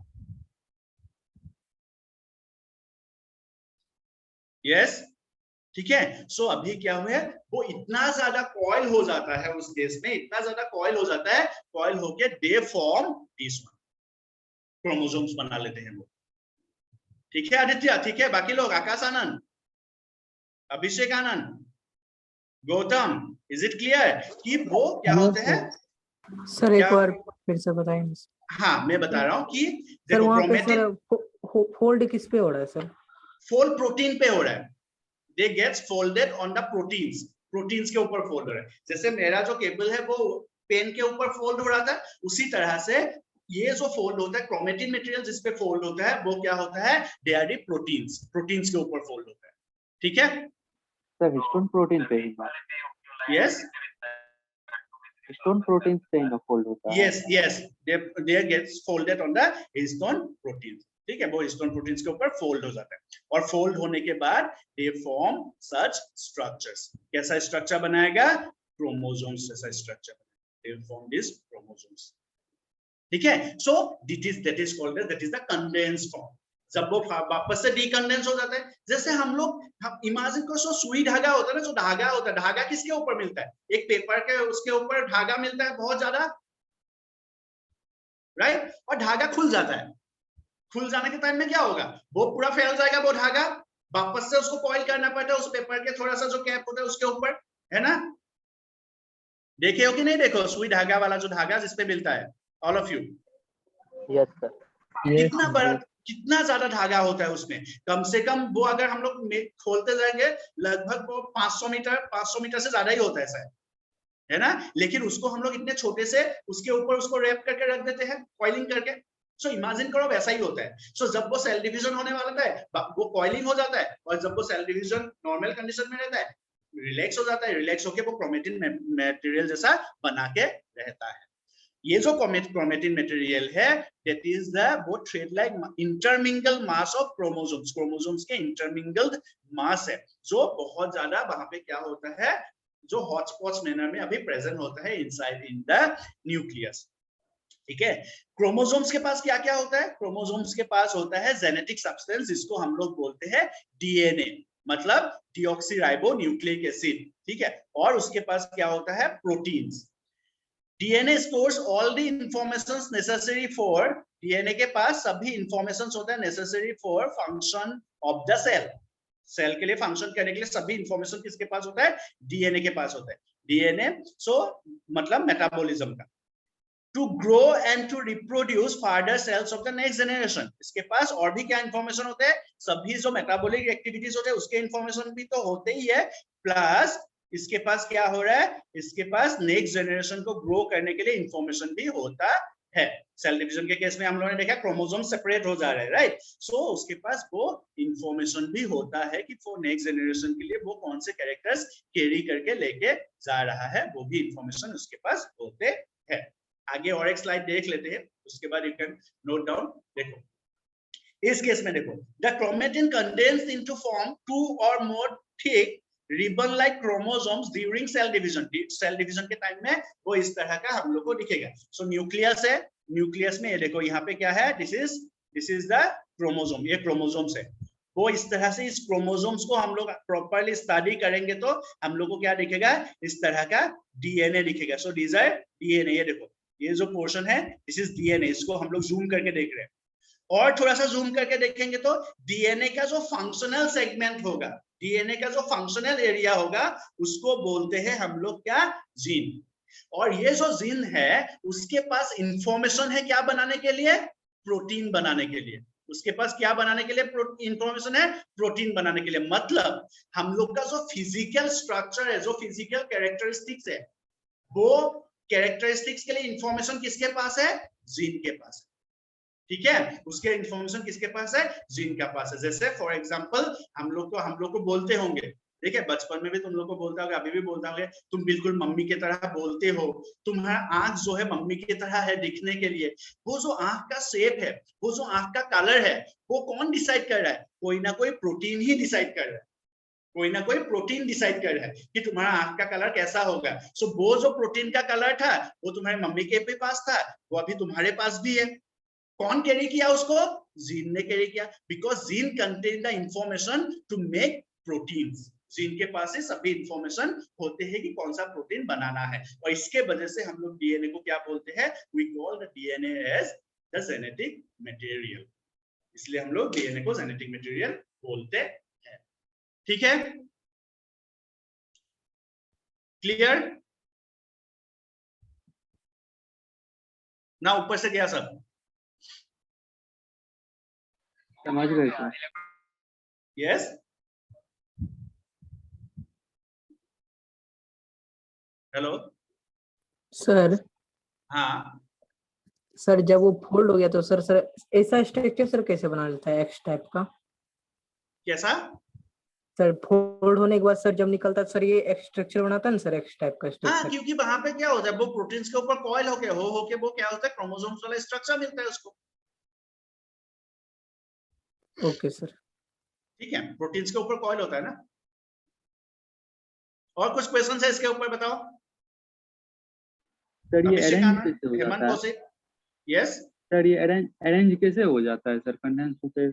यस, ठीक है। सो अभी क्या हुआ है, वो इतना ज्यादा कॉइल हो जाता है, उस केस में इतना ज्यादा कॉइल हो जाता है, कॉइल होके they form this one, chromosomes बना लेते हैं वो, ठीक है आदित्य, ठीक है, बाकी लोग, Akash Anand, Abhishek Anand, Gautam, is it clear कि वो क्या होते हैं, सर एक बार फिर से बताएंगे। हाँ मैं बता रहा हूँ कि सर देखो वहाँ पे क्रोमेटिन सर फोल्ड किस पे हो रहा है सर, फोल्ड प्रोटीन पे हो रहा है, they gets folded on the proteins, proteins के ऊपर फोल्ड हो रहा है, जैसे मेरा जो केबल है वो पेन के ऊपर फोल्ड हो रहा था, उसी तरह से ये जो फोल्ड होता है क्रोमेटिन मटेरियल जिस पे फोल्ड होता है वो क्या होता है, they are the proteins, proteins के ऊपर फोल्ड होता है, ठीक है। सर हिस्टोन प्रोटीन पे ही ना, यस हिस्टोन प्रोटीन पे ही ना फोल्ड होता है। Yes yes, they gets folded on the histone protein, ठीक है, वो हिस्टोन प्रोटीन्स के ऊपर फोल्ड हो जाता है और फोल्ड होने के बाद दे फॉर्म सच स्ट्रक्चर्स। कैसा स्ट्रक्चर बनाएगा, क्रोमोसोम्स जैसा structure, they form this chromosomes, ठीक है। So that is called that is the condense form. जब वो वापस से डीकंडेंस हो जाता है, जैसे हम लोग इमेजिन करो, सो सुई धागा होता है ना, जो धागा होता है, धागा किसके ऊपर मिलता है, एक पेपर के उसके ऊपर धागा मिलता है बहुत ज्यादा, राइट, और धागा खुल जाता है, खुल जाने के टाइम में क्या होगा, वो पूरा फैल जाएगा वो धागा, वापस से उसको कॉइल करना पड़ता है उस पेपर के थोड़ा सा जो कैप होता है उसके ऊपर, है ना। देखे हो कि नहीं, देखो सुई धागा वाला जो धागा जिसपे मिलता है, all of you, yes sir. कितना बड़ा, कितना ज्यादा धागा होता है उसमें, कम से कम वो अगर हम लोग खोलते जाएंगे लगभग वो 500 मीटर से ज्यादा ही होता है शायद, है ना, लेकिन उसको हम लोग इतने छोटे से उसके ऊपर उसको रैप करके रख देते हैं कॉइलिंग करके। सो इमेजिन करो वैसा ही होता है। सो जब वो सेल डिवीजन होने वाला है वो कॉइलिंग हो जाता है, और जब वो सेल डिवीजन नॉर्मल कंडीशन में रहता है रिलैक्स हो जाता है, रिलैक्स होके वो क्रोमेटिन मटेरियल जैसा बना के रहता है। ये जो क्रोमेटिन मटेरियल है दैट इज द वो thread like intermingle mass of chromosomes, chromosomes के इंटरमिंगल्ड मास है जो बहुत ज्यादा वहां पे क्या होता है, जो हॉटस्पॉट्स मैनर में अभी प्रेजेंट होता है इनसाइड इन द न्यूक्लियस, ठीक है। क्रोमोसोम्स के पास क्या क्या होता है, क्रोमोसोम्स के पास होता है जेनेटिक सब्सटेंस जिसको हम लोग बोलते हैं डीएनए, मतलब डीऑक्सीराइबो न्यूक्लिक एसिड, ठीक है, और उसके पास क्या होता है, proteins. DNA stores all the informations necessary for, DNA के पास सभी इंफॉर्मेशंस होता है necessary for function of the cell, cell के लिए फंक्शन करने के लिए सभी इंफॉर्मेशन किसके पास होता है, डीएनए के पास होता है। डीएनए सो मतलब मेटाबॉलिज्म का, to grow and to reproduce further cells of the next generation, इसके पास और भी क्या इंफॉर्मेशन होते हैं, सभी जो मेटाबॉलिक एक्टिविटीज होते हैं उसके इंफॉर्मेशन भी तो होते ही है, प्लस इसके पास क्या हो रहा है, इसके पास नेक्स्ट जनरेशन को ग्रो करने के लिए इंफॉर्मेशन भी होता है। सेल डिवीजन के केस में हम लोगों ने देखा क्रोमोसोम सेपरेट हो जा रहा है, राइट, सो उसके पास वो इंफॉर्मेशन भी होता है कि फॉर नेक्स्ट जनरेशन के लिए वो कौन से कैरेक्टर्स कैरी करके लेके जा रहा है, वो भी इंफॉर्मेशन उसके पास होते हैं। आगे और एक स्लाइड देख लेते हैं, उसके बाद यू कैन नोट डाउन। देखो इस केस में देखो, the chromatin condensed into form two और more thick ribbon like chromosomes during cell division, cell division के टाइम में वो इस तरह का हम लोग को दिखेगा। सो न्यूक्लियस है, न्यूक्लियस में ये देखो यहाँ पे क्या है, दिस इज द क्रोमोसोम, ये क्रोमोसोम्स है, वो इस तरह से इस क्रोमोसोम्स को हम लोग प्रॉपर्ली स्टडी करेंगे तो हम लोग को क्या दिखेगा, इस तरह का डीएनए दिखेगा। सो दीज आर डीएनए, ये देखो ये जो पोर्शन है दिस इज डीएनए, इसको हम लोग जूम करके देख रहे हैं, और थोड़ा सा जूम करके देखेंगे तो डीएनए का जो फंक्शनल सेगमेंट होगा, डीएनए का जो फंक्शनल एरिया होगा उसको बोलते हैं हम लोग क्या, जीन। और ये जो जीन है उसके पास इंफॉर्मेशन है क्या बनाने के लिए, प्रोटीन बनाने के लिए, उसके पास क्या बनाने के लिए इंफॉर्मेशन है, प्रोटीन बनाने के लिए। मतलब हम लोग का जो फिजिकल स्ट्रक्चर है, जो फिजिकल कैरेक्टरिस्टिक्स है, वो कैरेक्टरिस्टिक्स के लिए इंफॉर्मेशन किसके पास है, जीन के पास है, ठीक है, उसके इंफॉर्मेशन किसके पास है, जीन का पास है। जैसे फॉर एग्जांपल हम लोग को बोलते होंगे, ठीक है, बचपन में भी तुम लोग को बोलता होगा, अभी भी बोलता होगा, तुम बिल्कुल मम्मी की तरह बोलते हो, तुम्हारा आंख जो है मम्मी की तरह है दिखने के लिए, वो जो आंख का शेप है, वो जो आंख का कलर है, वो कौन डिसाइड कर रहा है, कोई ना कोई प्रोटीन ही डिसाइड कर रहा है, कोई ना कोई प्रोटीन डिसाइड कर रहा है कि तुम्हारा आंख का कलर कैसा होगा। सो वो जो प्रोटीन का कलर था वो तुम्हारे मम्मी के भी पास था, वो अभी तुम्हारे पास भी है, कौन कैरी किया उसको, जीन ने कैरी किया, because gene contain the information to make proteins, gene के पास ही सभी इंफॉर्मेशन होते हैं कि कौन सा प्रोटीन बनाना है, और इसके वजह से हम लोग डीएनए को क्या बोलते हैं, we call the DNA as the genetic material, इसलिए हम लोग डीएनए को जेनेटिक मटेरियल बोलते हैं, ठीक है, क्लियर ना, ऊपर से गया सब, समझ गए सर। यस, हेलो सर हाँ सर जब वो फोल्ड हो गया तो सर ऐसा स्ट्रक्चर सर कैसे बना लेता है एक्स टाइप का? कैसा? सर फोल्ड होने के बाद सर जब निकलता है सर ये एक्स स्ट्रक्चर बनाता है ना सर, एक्स टाइप का हाँ, स्ट्रक्चर। क्योंकि वहां पे क्या होता है, वो प्रोटीन्स के ऊपर कॉइल होके वो क्या होता है, क्रोमोसोम्स वाला स्ट्रक्चर मिलता है उसको। Okay sir. ठीक है, प्रोटीन्स के ऊपर कॉइल होता है ना। और कुछ क्वेश्चन है इसके ऊपर, बताओ। सर ये अभिषेक अरेंज आनंद, कैसे हो हेमंत जाता है? कौशिक। यस, सर ये अरेंज कैसे हो जाता है सर, कंडेंस होते?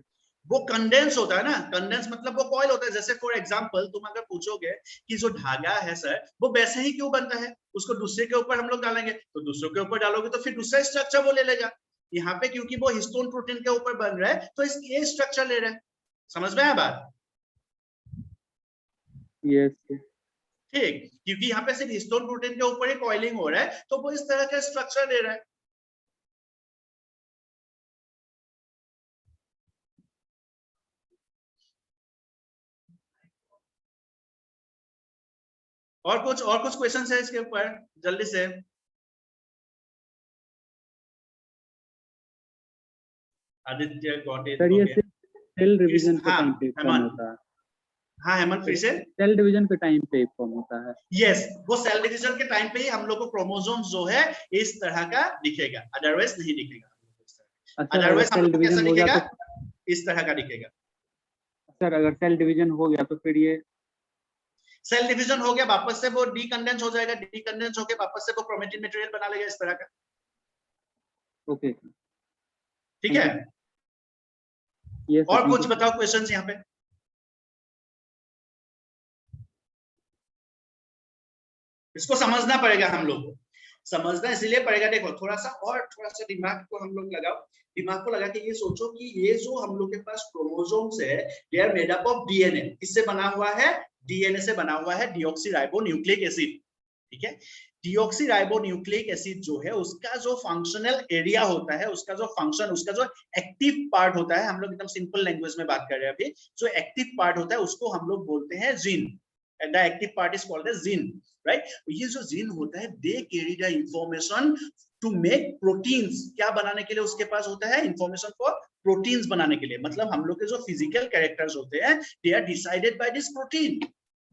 वो कंडेंस होता है ना। कंडेंस मतलब वो कॉइल होता है। जैसे फॉर एग्जांपल तुम अगर पूछोगे कि जो धागा है सर वो वैसे ही क्यों बनता है, उसको दूसरे के ऊपर हम लोग डालेंगे, तो दूसरे के ऊपर डालोगे तो फिर दूसरा स्ट्रक्चर वो ले लेगा। यहाँ पे क्योंकि वो हिस्टोन प्रोटीन के ऊपर बन रहा है तो ये स्ट्रक्चर ले रहा है। समझ में आया बात? यस। ठीक, क्योंकि यहाँ पे सिर्फ हिस्टोन प्रोटीन के ऊपर ही कॉइलिंग हो रहा है तो वो इस तरह का स्ट्रक्चर ले रहा है। और कुछ क्वेश्चन है इसके ऊपर, जल्दी से। Aditya got it. सर ये ओके, सेल डिवीजन के हाँ टाइम पे फॉर्म हेमंत, होता है। हाँ हेमंत फिर से। सेल डिवीजन के टाइम पे फॉर्म होता है। यस, वो सेल डिवीजन के टाइम पे ही हम लोग को क्रोमोसोम्स जो है इस तरह का दिखेगा, अदरवाइज नहीं दिखेगा। अच्छा, अगर अदरवाइज हम सेल लोग को कैसा डिवीजन हो गया दिखेगा, तो? इस तरह का दिखेगा। सर अगर सेल डिवीजन हो गया तो फिर ये? सेल डिवीजन हो गया, वापस से वो डीकंडेंस हो जाएगा, डीकंडेंस होके वापस से वो क्रोमेटिन मटेरियल बना लेगा इस तरह का। ओके। ठीक है, ये और कुछ बताओ क्वेश्चंस यहाँ पे। इसको समझना पड़ेगा हम लोग को, समझना इसलिए पड़ेगा। देखो थोड़ा सा दिमाग को हम लोग लगाओ, दिमाग को लगा के ये सोचो कि ये जो हम लोग के पास क्रोमोसोम्स है they are made up of DNA. किससे बना हुआ है? डीएनए से बना हुआ है, डीऑक्सीराइबोन्यूक्लिक एसिड। ठीक है, डीऑक्सीराइबोन्यूक्लिक एसिड जो है उसका जो फंक्शनल एरिया होता है, उसका जो फंक्शन, उसका जो एक्टिव पार्ट होता है, हम लोग एकदम सिंपल लैंग्वेज में बात कर रहे हैं अभी, जो एक्टिव पार्ट होता है उसको हम लोग बोलते हैं gene. The active part is called as gene, right. ये जो जीन होता है they carry the information to make proteins. क्या बनाने के लिए उसके पास होता है? इंफॉर्मेशन फॉर प्रोटीन्स बनाने के लिए। मतलब हम लोग के जो फिजिकल कैरेक्टर्स होते हैं they are decided by this protein.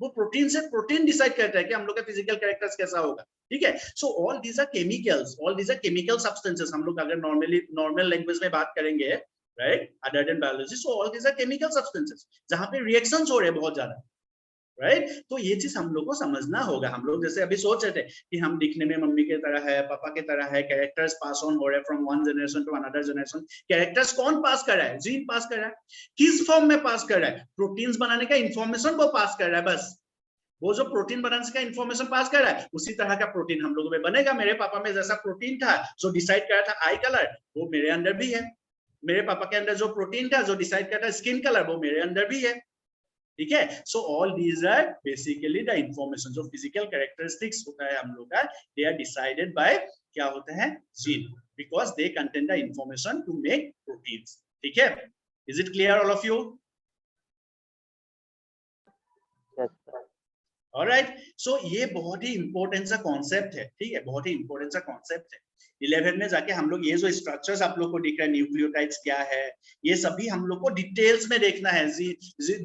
वो प्रोटीन से प्रोटीन डिसाइड करता है कि हम लोग का फिजिकल कैरेक्टर्स कैसा होगा। ठीक है, so all these are chemicals, all these are chemical substances. हम लोग अगर नॉर्मल लैंग्वेज में बात करेंगे, right, other than biology, so all these are chemical substances जहां पे रिएक्शंस हो रहे हैं बहुत ज्यादा, राइट। तो ये चीज हम लोग को समझना होगा। हम लोग जैसे अभी सोच रहे थे कि हम दिखने में मम्मी के तरह है, पापा के तरह है, कैरेक्टर्स पास ऑन हो रहे हैं from one generation to another generation. Characters कौन पास कर रहा है? जीन पास कर रहा है। किस फॉर्म में पास कर रहा है? प्रोटीन्स बनाने का इंफॉर्मेशन वो पास कर रहा है। बस वो जो प्रोटीन बनाने का इंफॉर्मेशन पास कर रहा है उसी तरह का प्रोटीन हम लोगों में बनेगा। मेरे पापा में जैसा प्रोटीन था जो डिसाइड कर रहा था आई कलर, वो मेरे अंदर भी है। मेरे पापा के अंदर जो प्रोटीन था जो डिसाइड कर रहा था स्किन कलर, वो मेरे अंदर भी है। ठीक है, so all these are basically the information. जो फिजिकल कैरेक्टरिस्टिक्स होता है हम लोग का, दे आर डिसाइडेड बाय क्या होता है? Gene, because they contain the information to make proteins. ठीक है, is it clear all of you? Alright, so ये बहुत ही इंपॉर्टेंट सा कॉन्सेप्ट है। ठीक है, बहुत ही इंपॉर्टेंट सा कॉन्सेप्ट है। 11 में जाके हम लोग ये जो स्ट्रक्चर्स आप लोग को दिख रहा है, न्यूक्लियोटाइड्स क्या है, ये सभी हम लोग को डिटेल्स में देखना है।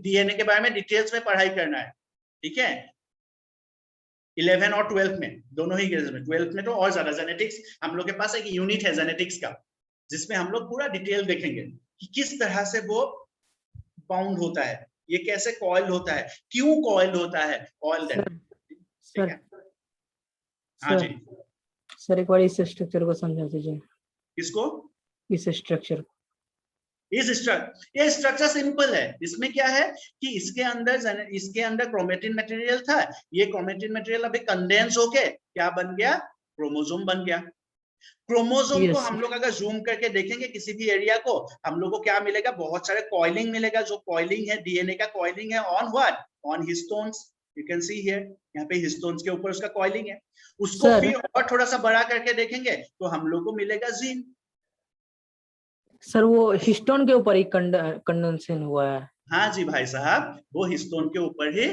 डीएनए के बारे में डिटेल्स में पढ़ाई करना है। ठीक है, 11 और 12 में, दोनों ही केस में। 12 में तो और ज्यादा, जेनेटिक्स हम लोग के पास एक यूनिट है जेनेटिक्स का, जिसमें हम लोग पूरा डिटेल देखेंगे कि किस तरह से वो बाउंड होता है, ये कैसे कॉइल होता है, क्यों कॉइल होता है, ऑल दैट। ठीक है, हाँ जी। सर एक बार इस स्ट्रक्चर को समझा दीजिए। किसको? इस स्ट्रक्चर। ये स्ट्रक्चर सिंपल है। इसमें क्या है कि इसके अंदर क्रोमेटिन मटेरियल था। ये क्रोमेटिन मटेरियल अभी कंडेंस होके क्या बन गया? क्रोमोसोम बन गया। क्रोमोसोम को हम लोग अगर जूम करके देखेंगे किसी भी एरिया को, हम लोग को क्या मिलेगा? बहुत सारे कॉइलिंग मिलेगा। जो कॉइलिंग है डीएनए का कॉइलिंग है on what? On histones. You can see here, यहाँ पे हिस्टोन्स के ऊपर उसका कॉइलिंग है। उसको फिर और थोड़ा सा बड़ा करके देखेंगे तो हम लोग को मिलेगा जीन। सर वो हिस्टोन के ऊपर ही कंडेंसेशन हुआ है? हाँ जी भाई साहब, वो हिस्टोन के ऊपर ही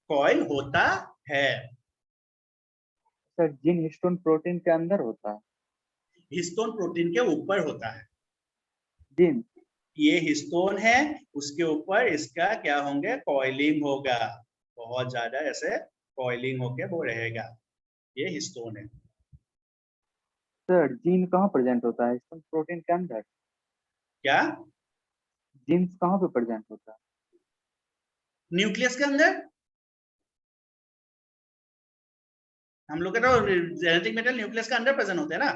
कॉइल होता है। सर जीन हिस्टोन प्रोटीन के अंदर होता है? हिस्टोन प्रोटीन के ऊपर होता है। जीन। ये हिस्टोन है, उसके ऊपर इसका क्या होंगे, कॉइलिंग होगा, बहुत ज्यादा ऐसे कॉइलिंग होके वो रहेगा, ये हिस्टोन है। सर जीन कहाँ प्रेजेंट होता है हिस्टोन प्रोटीन के अंदर? क्या? जीन्स कहाँ पे प्रेजेंट होता है? न्यूक्लियस के अंदर। हम लोग का तो जेनेटिक मेटेरियल न्यूक्लियस के अंदर प्रेजेंट होते हैं ना।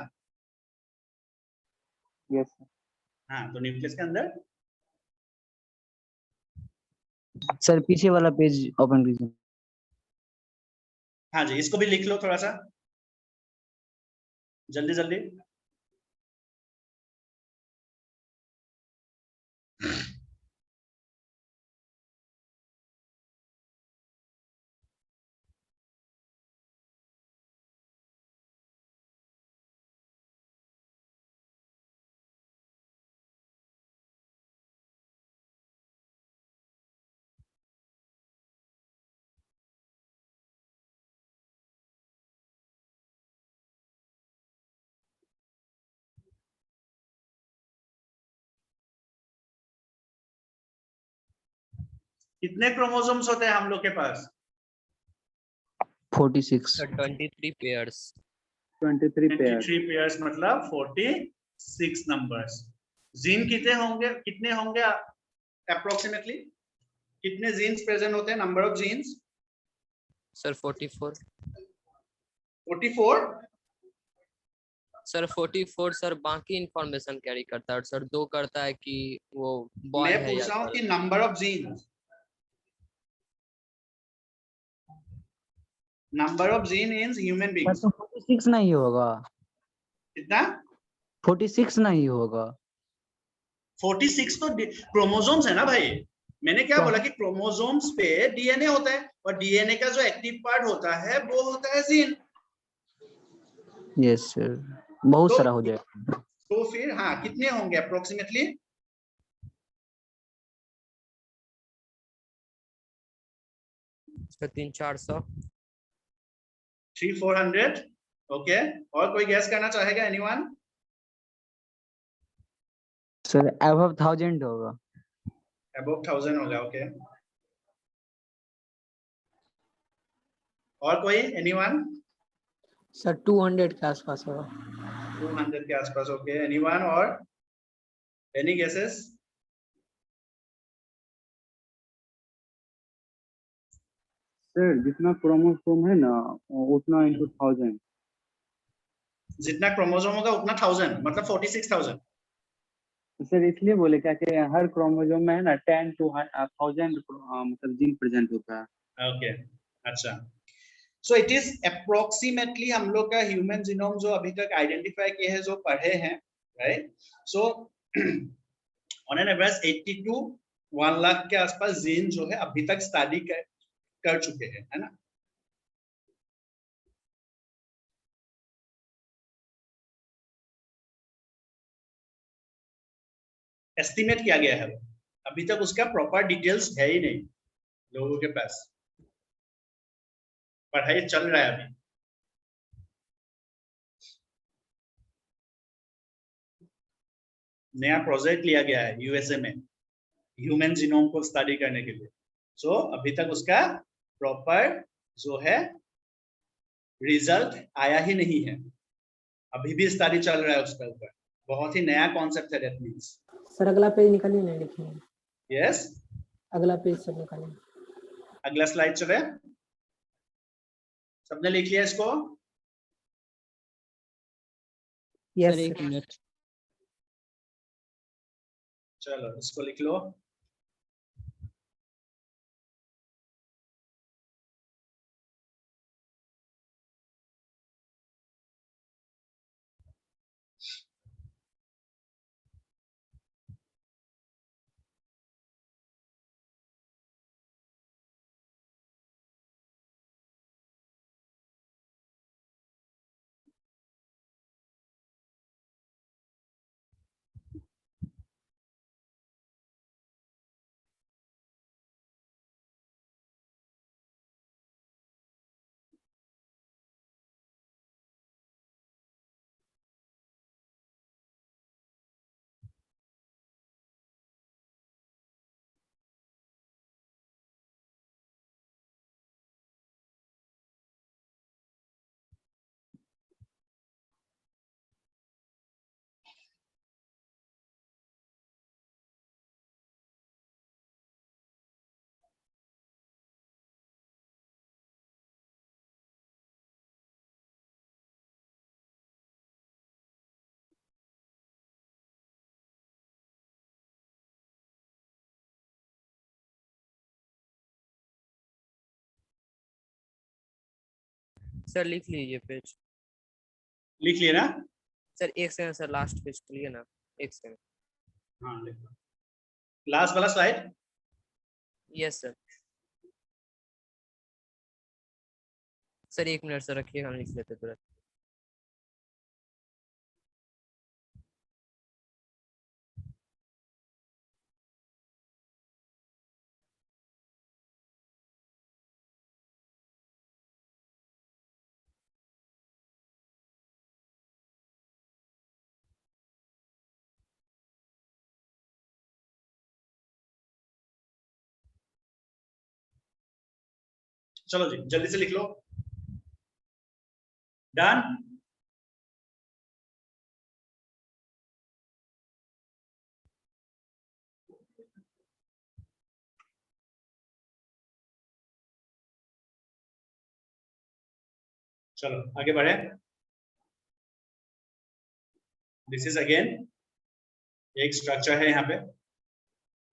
Yes sir. हाँ, तो न्यूक्लियस के अंदर। सर पीछे वाला पेज ओपन कीजिए। हाँ जी, इसको भी लिख लो थोड़ा सा जल्दी जल्दी। कितने क्रोमोसोम्स होते हैं हम लोग के पास? 46। Sir 23 pairs. 23 पेयर। 23 पेयर्स मतलब 46 नंबर्स। जीन कितने होंगे अप्रोक्सीमेटली? कितने जीन्स प्रेजेंट होते हैं, number of genes? Sir 44। 44। Sir 44 sir बाकी इंफॉर्मेशन कैरी करता है और सर 2 करता है कि वो बॉय मैं है पूछ या रहा हूँ गर्ल। कि number of genes, number of gene in human sir beings तो 46 नहीं होगा, कितना? 46 नहीं होगा। 46 तो क्रोमोसोम्स है ना भाई। मैंने क्या तो बोला कि क्रोमोसोम्स पे डीएनए होता है और डीएनए का जो एक्टिव पार्ट होता है वो होता है जीन। यस सर, बहुत तो सारा हो जाएगा। तो फिर हाँ, कितने होंगे अप्रोक्सीमेटली? सर 300-400। 300-400। ओके, और कोई गैस करना चाहेगा, एनीवन? सर अबव 1000 होगा। अबव 1000 होगा, ओके। और कोई, एनीवन? सर 200 के आसपास होगा। 200 के आसपास, ओके। एनीवन? और एनी गेसेस? सर जितना क्रोमोसोम है ना उतना इंटू 1000। जितना क्रोमोसोम होगा उतना 1000 मतलब 46,000। सर इसलिए बोले क्या कि हर क्रोमोसोम में है ना 10 to 1000 मतलब जीन प्रेजेंट होता है। ओके, अच्छा। सो इट इज अप्रोक्सीमेटली हम लोग का ह्यूमन जीनोम जो अभी तक आइडेंटिफाई किए हैं, जो पढ़े हैं, right? So on an average 80 to 1 lakh के आसपास जीन जो है अभी तक स्टडी कर चुके हैं, है ना? एस्टिमेट किया गया है, अभी तक उसका प्रॉपर डिटेल्स है ही नहीं लोगों के पास। पढ़ाई चल रहा है अभी। नया प्रोजेक्ट लिया गया है यूएसए में ह्यूमन जीनोम को स्टडी करने के लिए। सो अभी तक उसका प्रॉपर जो है रिजल्ट आया ही नहीं है, अभी भी स्टडी चल रहा है उसके ऊपर। बहुत ही नया कॉन्सेप्ट है, दैट मींस। सर अगला पेज निकालिए ना, लिखिए। यस, अगला पेज सर निकालिए। अगला स्लाइड चले। सबने लिख लिया इसको? Yes sir 1 sir. मिनट। चलो इसको लिख लो। सर लिख लीजिए पेज। लिख लिए ना? सर एक सेकंड सर, लास्ट पेज खोलिए ना, एक सेकंड। हाँ लिख लो, लास्ट वाला slide. Yes sir. Sir 1 minute sir रखिए, हम लिख लेते तुरंत। चलो जी जल्दी से लिख लो। डन? चलो आगे बढ़े। दिस इज अगेन एक स्ट्रक्चर है, यहाँ पे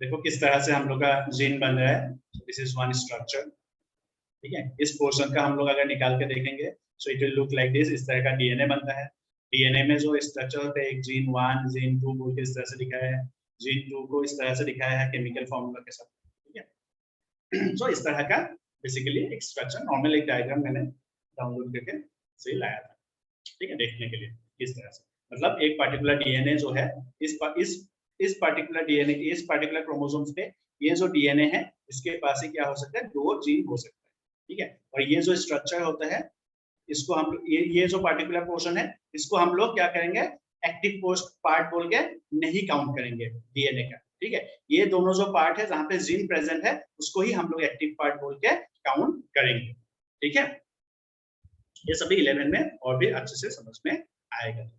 देखो किस तरह से हम लोग का जीन बन रहा है। दिस इज वन स्ट्रक्चर, ठीक है। इस पोर्शन का हम लोग अगर निकाल के देखेंगे so it will look like this. इस तरह का डीएनए बनता है। डीएनए में जो स्ट्रक्चर होता है, एक जीन 1 जीन 2 बोल के इस तरह से दिखाया है, जीन 2 को इस तरह से दिखाया है केमिकल फॉर्मूला के साथ, ठीक है। सो इस तरह का बेसिकली एक स्ट्रक्चर, नॉर्मल एक डायग्राम मैंने डाउनलोड करके से लाया था, ठीक है, देखने के लिए किस तरह से। मतलब एक पर्टिकुलर डीएनए जो है, इस पर्टिकुलर डीएनए, इस पर्टिकुलर क्रोमोसोम्स पे ये जो डीएनए है इसके पास ही क्या हो सकता है, 2 जीन हो सकता है, ठीक है। और ये जो स्ट्रक्चर होता है इसको हम लोग, ये जो पर्टिकुलर पोर्शन है इसको हम लोग क्या करेंगे, एक्टिव पोस्ट पार्ट बोल के नहीं काउंट करेंगे डीएनए का, ठीक है। ये दोनों जो पार्ट है जहां पे जीन प्रेजेंट है उसको ही हम लोग एक्टिव पार्ट बोल के काउंट करेंगे, ठीक है। ये सभी 11 में और भी अच्छे से समझ में आएगा।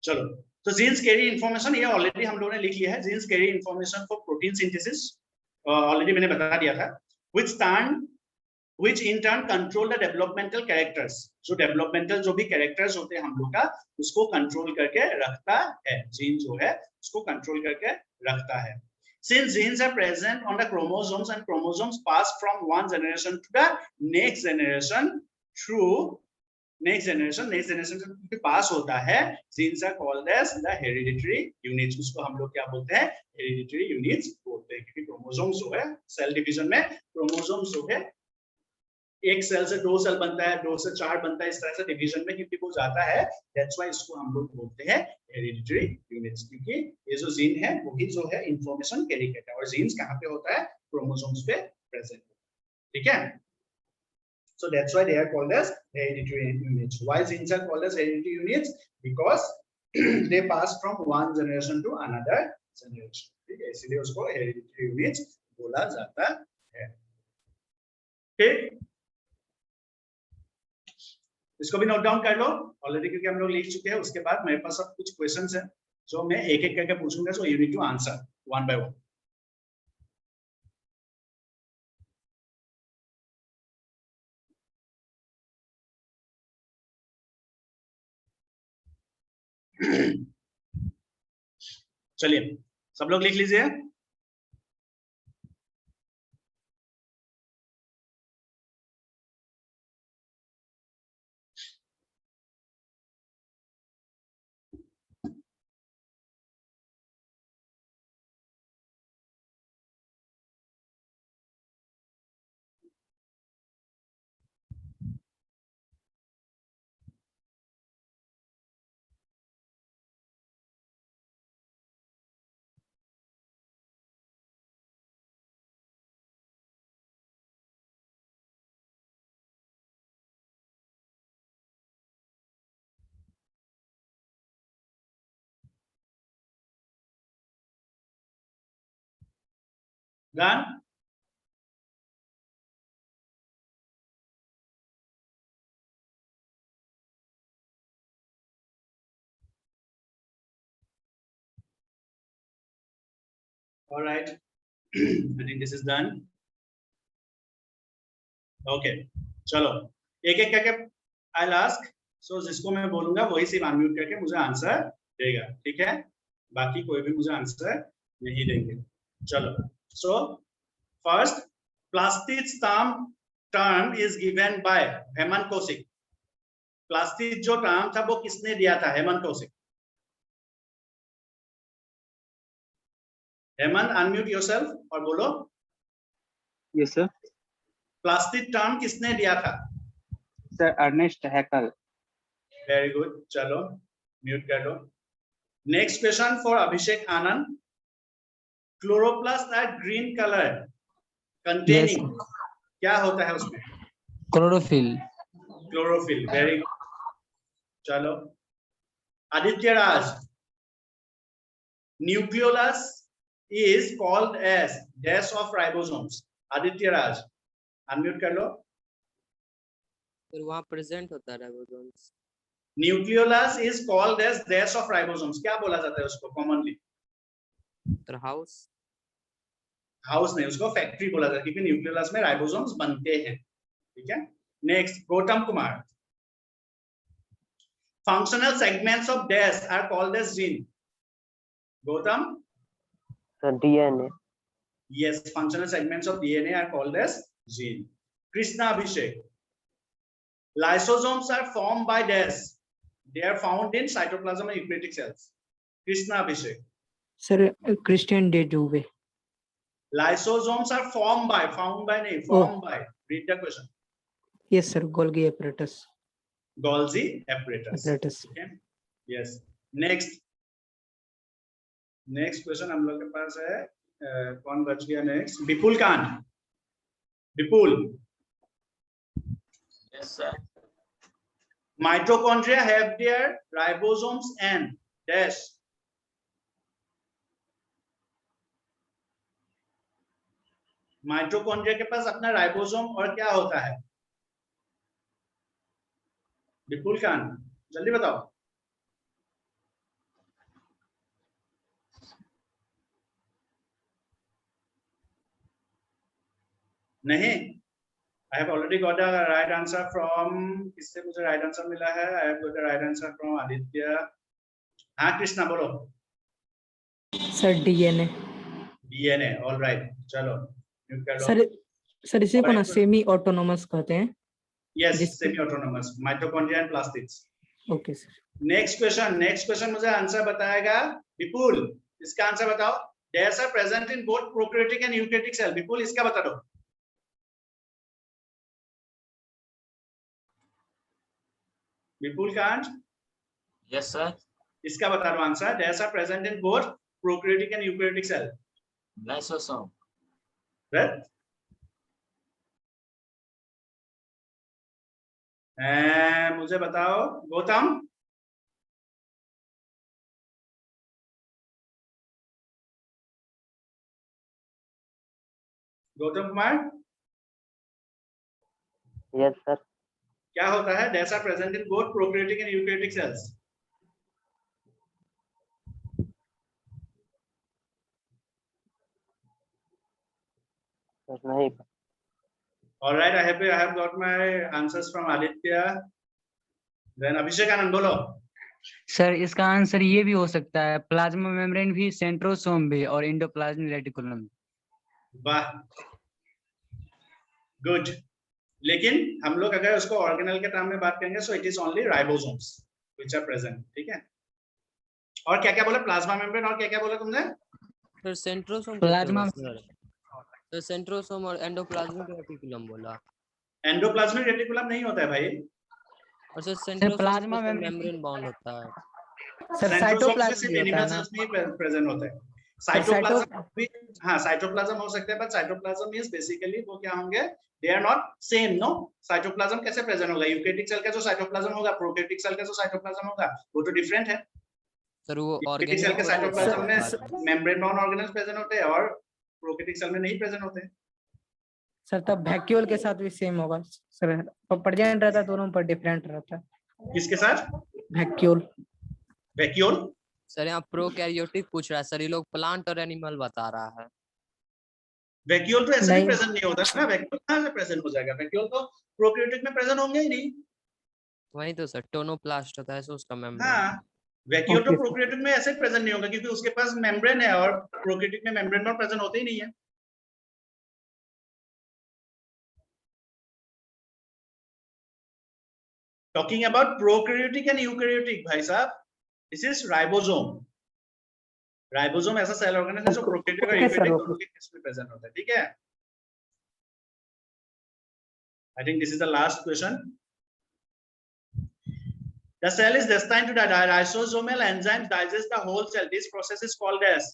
चलो, तो जीन्स कैरी इंफॉर्मेशन, ये ऑलरेडी हम लोगों ने लिख लिया है। Genes carry information for protein synthesis, already मैंने बता दिया था। which in turn control the developmental characters, जो डेवलपमेंटल जो भी कैरेक्टर्स होते हैं हम लोग का, उसको कंट्रोल करके रखता है। जीन जो है उसको कंट्रोल करके रखता है। Since genes are present on the chromosomes and chromosomes pass from one generation to the next generation through next generation पे पास होता है, genes are called as the hereditary units। उसको हम लोग क्या बोलते हैं, hereditary units बोलते हैं। क्योंकि क्रोमोसोम्स जो है, सेल डिवीजन में क्रोमोसोम्स जो है एक सेल से 2 सेल बनता है, 2 से 4 बनता है, इस तरह से डिवीजन में क्योंकि वो जाता है, दैट्स व्हाई इसको हम लोग बोलते हैं हेरिडिटरी यूनिट्स। क्योंकि ये जो जीन है वही जो है इंफॉर्मेशन कैरी करता है, और जीन्स कहाँ पे होता है, क्रोमोसोम्स पे प्रेजेंट, ठीक है। So that's why they are called as hereditary units. Why genes are called as hereditary units? Because they pass from one generation to another generation, ठीक है, इसलिए उसको hereditary units बोला जाता है, ठीक। इसको भी नोट डाउन कर लो ऑलरेडी, क्योंकि हम लोग लिख चुके हैं। उसके बाद मेरे पास अब कुछ क्वेश्चंस हैं जो मैं एक एक करके पूछूंगा, so you need to answer one by one. चलिए सब लोग लिख लीजिए। Done? All right. I think this is done. Okay. चलो एक एक करके I'll ask. So जिसको मैं बोलूंगा वही सिर्फ अनम्यूट करके मुझे आंसर देगा, ठीक है। बाकी कोई भी मुझे आंसर नहीं देंगे। चलो, so first, प्लास्टिड स्टार्म term is given by Hemant Kaushik. Plastid जो टर्म था वो किसने दिया था? हेमंत कौशिक. हेमंत अनम्यूट योरसेल्फ और बोलो. Yes sir. प्लास्टिड टर्म किसने दिया था? Sir Ernst Haeckel. Very good. चलो म्यूट कर दो. Next question for Abhishek Anand. Chloroplast are green colour containing क्या होता है उसमें? क्लोरोफिल. क्लोरोफिल. Very good. चलो Aditya Raj. Nucleolus is called as dash of ribosomes. Aditya Raj unmute कर लो. फिर वहाँ प्रेजेंट होता है ribosomes. Nucleolus is called as dash of ribosomes. क्या बोला जाता है उसको कॉमनली? फिर हाउस. हाउस नहीं, उसको फैक्ट्री बोला जाता है क्योंकि न्यूक्लियोलस में राइबोसोम्स बनते हैं. ठीक है. Next Gautam Kumar. Functional segments of dash are called as gene. Gautam. Sir DNA. Yes, functional segments of DNA are called as gene. Krishna Abhishek. Lysosomes are formed by dash. They are found in cytoplasm and eukaryotic cells. Krishna Abhishek. Sir Christian de Duve. Lysosomes are formed by formed by. Read the question. Yes sir Golgi apparatus. Golgi apparatus. Okay. Yes. Next question हम लोग के पास है. कौन बच गया next? Vipul Kant. Vipul. Yes, sir. Mitochondria have their ribosomes and dash. Mitochondria के पास अपना राइबोसोम और क्या होता है? विपुल कांत जल्दी बताओ. नहीं. I have already got a right answer from. किससे मुझे right answer मिला है? I have got a right answer from Aditya. हाँ कृष्णा बोलो. Sir DNA. DNA. All right. चलो. म्यूट कर लो. सर इसे को ना सेमी ऑटोनोमस कहते हैं. Yes, semi autonomous. Mitochondria and plastids. Okay sir. Next question मुझे आंसर बताएगा विपुल. इसका आंसर बताओ. Dash are present in both prokaryotic and eukaryotic cell. विपुल इसका बता दो. विपुल कांत. Yes, sir. इसका बता दो answer. Dash are present in both prokaryotic and eukaryotic cell. Lysosome. Right? मुझे बताओ गौतम. गौतम कुमार. Yes, sir. क्या होता है? Dash are present in both prokaryotic and eukaryotic cells. नहीं. All right, I have got my answers from Aditya. Then Abhishek Anand बोलो. सर इसका आंसर ये भी हो सकता है. प्लाज्मा मेम्ब्रेन भी, सेंट्रोसोम भी और एंडोप्लाज्मिक रेटिकुलम. वाह. गुड. लेकिन हम लोग अगर उसको ऑर्गेनल के टर्म में बात करेंगे so it is only ribosomes which are present. ठीक है. और क्या क्या बोला? प्लाज्मा मेम्ब्रेन और क्या क्या बोला तुमने? फिर सेंट्रोसोम. प्लाज्मा. तो सेंट्रोसोम और एंडोप्लाज्मिक रेटिकुलम बोला. एंडोप्लाज्मिक रेटिकुलम नहीं होता है भाई. और sir centrosome plasma membrane bound होता है. सर साइटोप्लाज्म सिर्फ एनिमल्स में प्रेजेंट होता है. साइटोप्लाज्म भी. हाँ साइटोप्लाज्म हो सकता है बट साइटोप्लाज्म इज बेसिकली वो क्या होंगे? They are not same. No. Cytoplasm कैसे प्रेजेंट होगा? यूकेरियोटिक सेल का जो साइटोप्लाज्म होगा, प्रोकैरियोटिक सेल का जो साइटोप्लाज्म होगा वो तो डिफरेंट है. सर वो यूकेरियोटिक सेल के साइटोप्लाज्म में मेम्ब्रेन नॉन ऑर्गेनल्स प्रेजेंट होते हैं और प्रोकैरियोटिक सेल में नहीं प्रेजेंट होते. सर तब वैक्यूल के साथ भी सेम होगा सर. प्रेजेंट रहता है दोनों पर डिफरेंट रहता है. किसके साथ? वैक्यूल. वैक्यूल. सर यहाँ प्रोकैरियोटिक पूछ रहा है सर. ये लोग प्लांट और एनिमल बता रहा है. वैक्यूल तो ऐसे भी नहीं. प्रेजेंट नहीं होता ना. वैक्यूल कहाँ से प्रेजेंट हो जाएगा? वैक्यूल तो प्रोकैरियोटिक में प्रेजेंट होंगे ही नहीं. वही तो सर टोनोप्लास्ट होता है सो उसका मेम्ब्रेन. हाँ. वैक्यूल तो Okay. प्रोकैरियोटिक में ऐसे प्रेजेंट नहीं होगा क्योंकि उसके पास मेम्ब्रेन है और प्रोकैरियोटिक में मेम्ब्रेन और प्रेजेंट होते ही नहीं है. Talking about prokaryotic and eukaryotic भाई साहब, दिस इज राइबोसोम। राइबोसोम ऐसा सेल ऑर्गेनेल है जो प्रोकैरियोटिक और Okay, sir, यूकैरियोटिक okay. दोनों के केस में प्रेजेंट होता है, ठीक है। I think this is the last question. The cell is destined to die. Lysosomal enzymes digest the whole cell. This process is called as,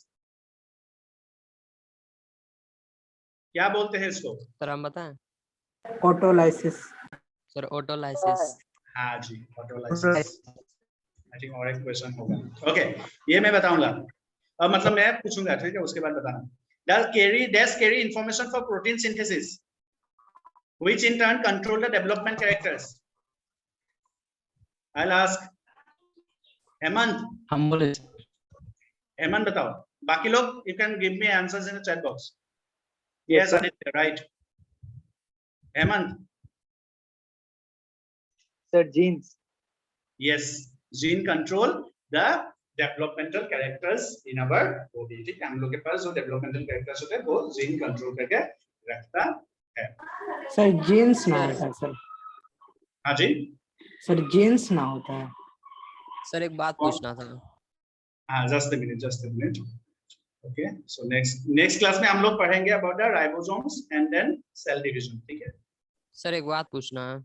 क्या बोलते हैं इसको? सर हम बताएं? ऑटोलाइसिस। Sir autolysis. हाँ जी, ऑटोलाइसिस। आई थिंक और एक क्वेश्चन होगा। ओके, ये मैं बताऊंगा। अब मतलब मैं पूछूंगा, ठीक है, उसके बाद बताना। Does carry information for protein synthesis, which in turn control the development characters. I'll ask Hemant. हम बोले Hemant बताओ। बाकी लोग you can give me answers in the chat box. Yes, Aditya, right. Hemant. Sir, genes. Yes, gene control the developmental characters in our body. ठीक है, हम लोग के पास जो developmental characters होते हैं वो gene control करके रखता है। सर जीन्स ना होता है सर। हाँ जी, सर जीन्स ना होता है। सर एक बात पूछना था। हाँ, just a minute. Okay, so next class में हम लोग पढ़ेंगे about the ribosomes and then cell division, ठीक है। सर एक बात पूछना है।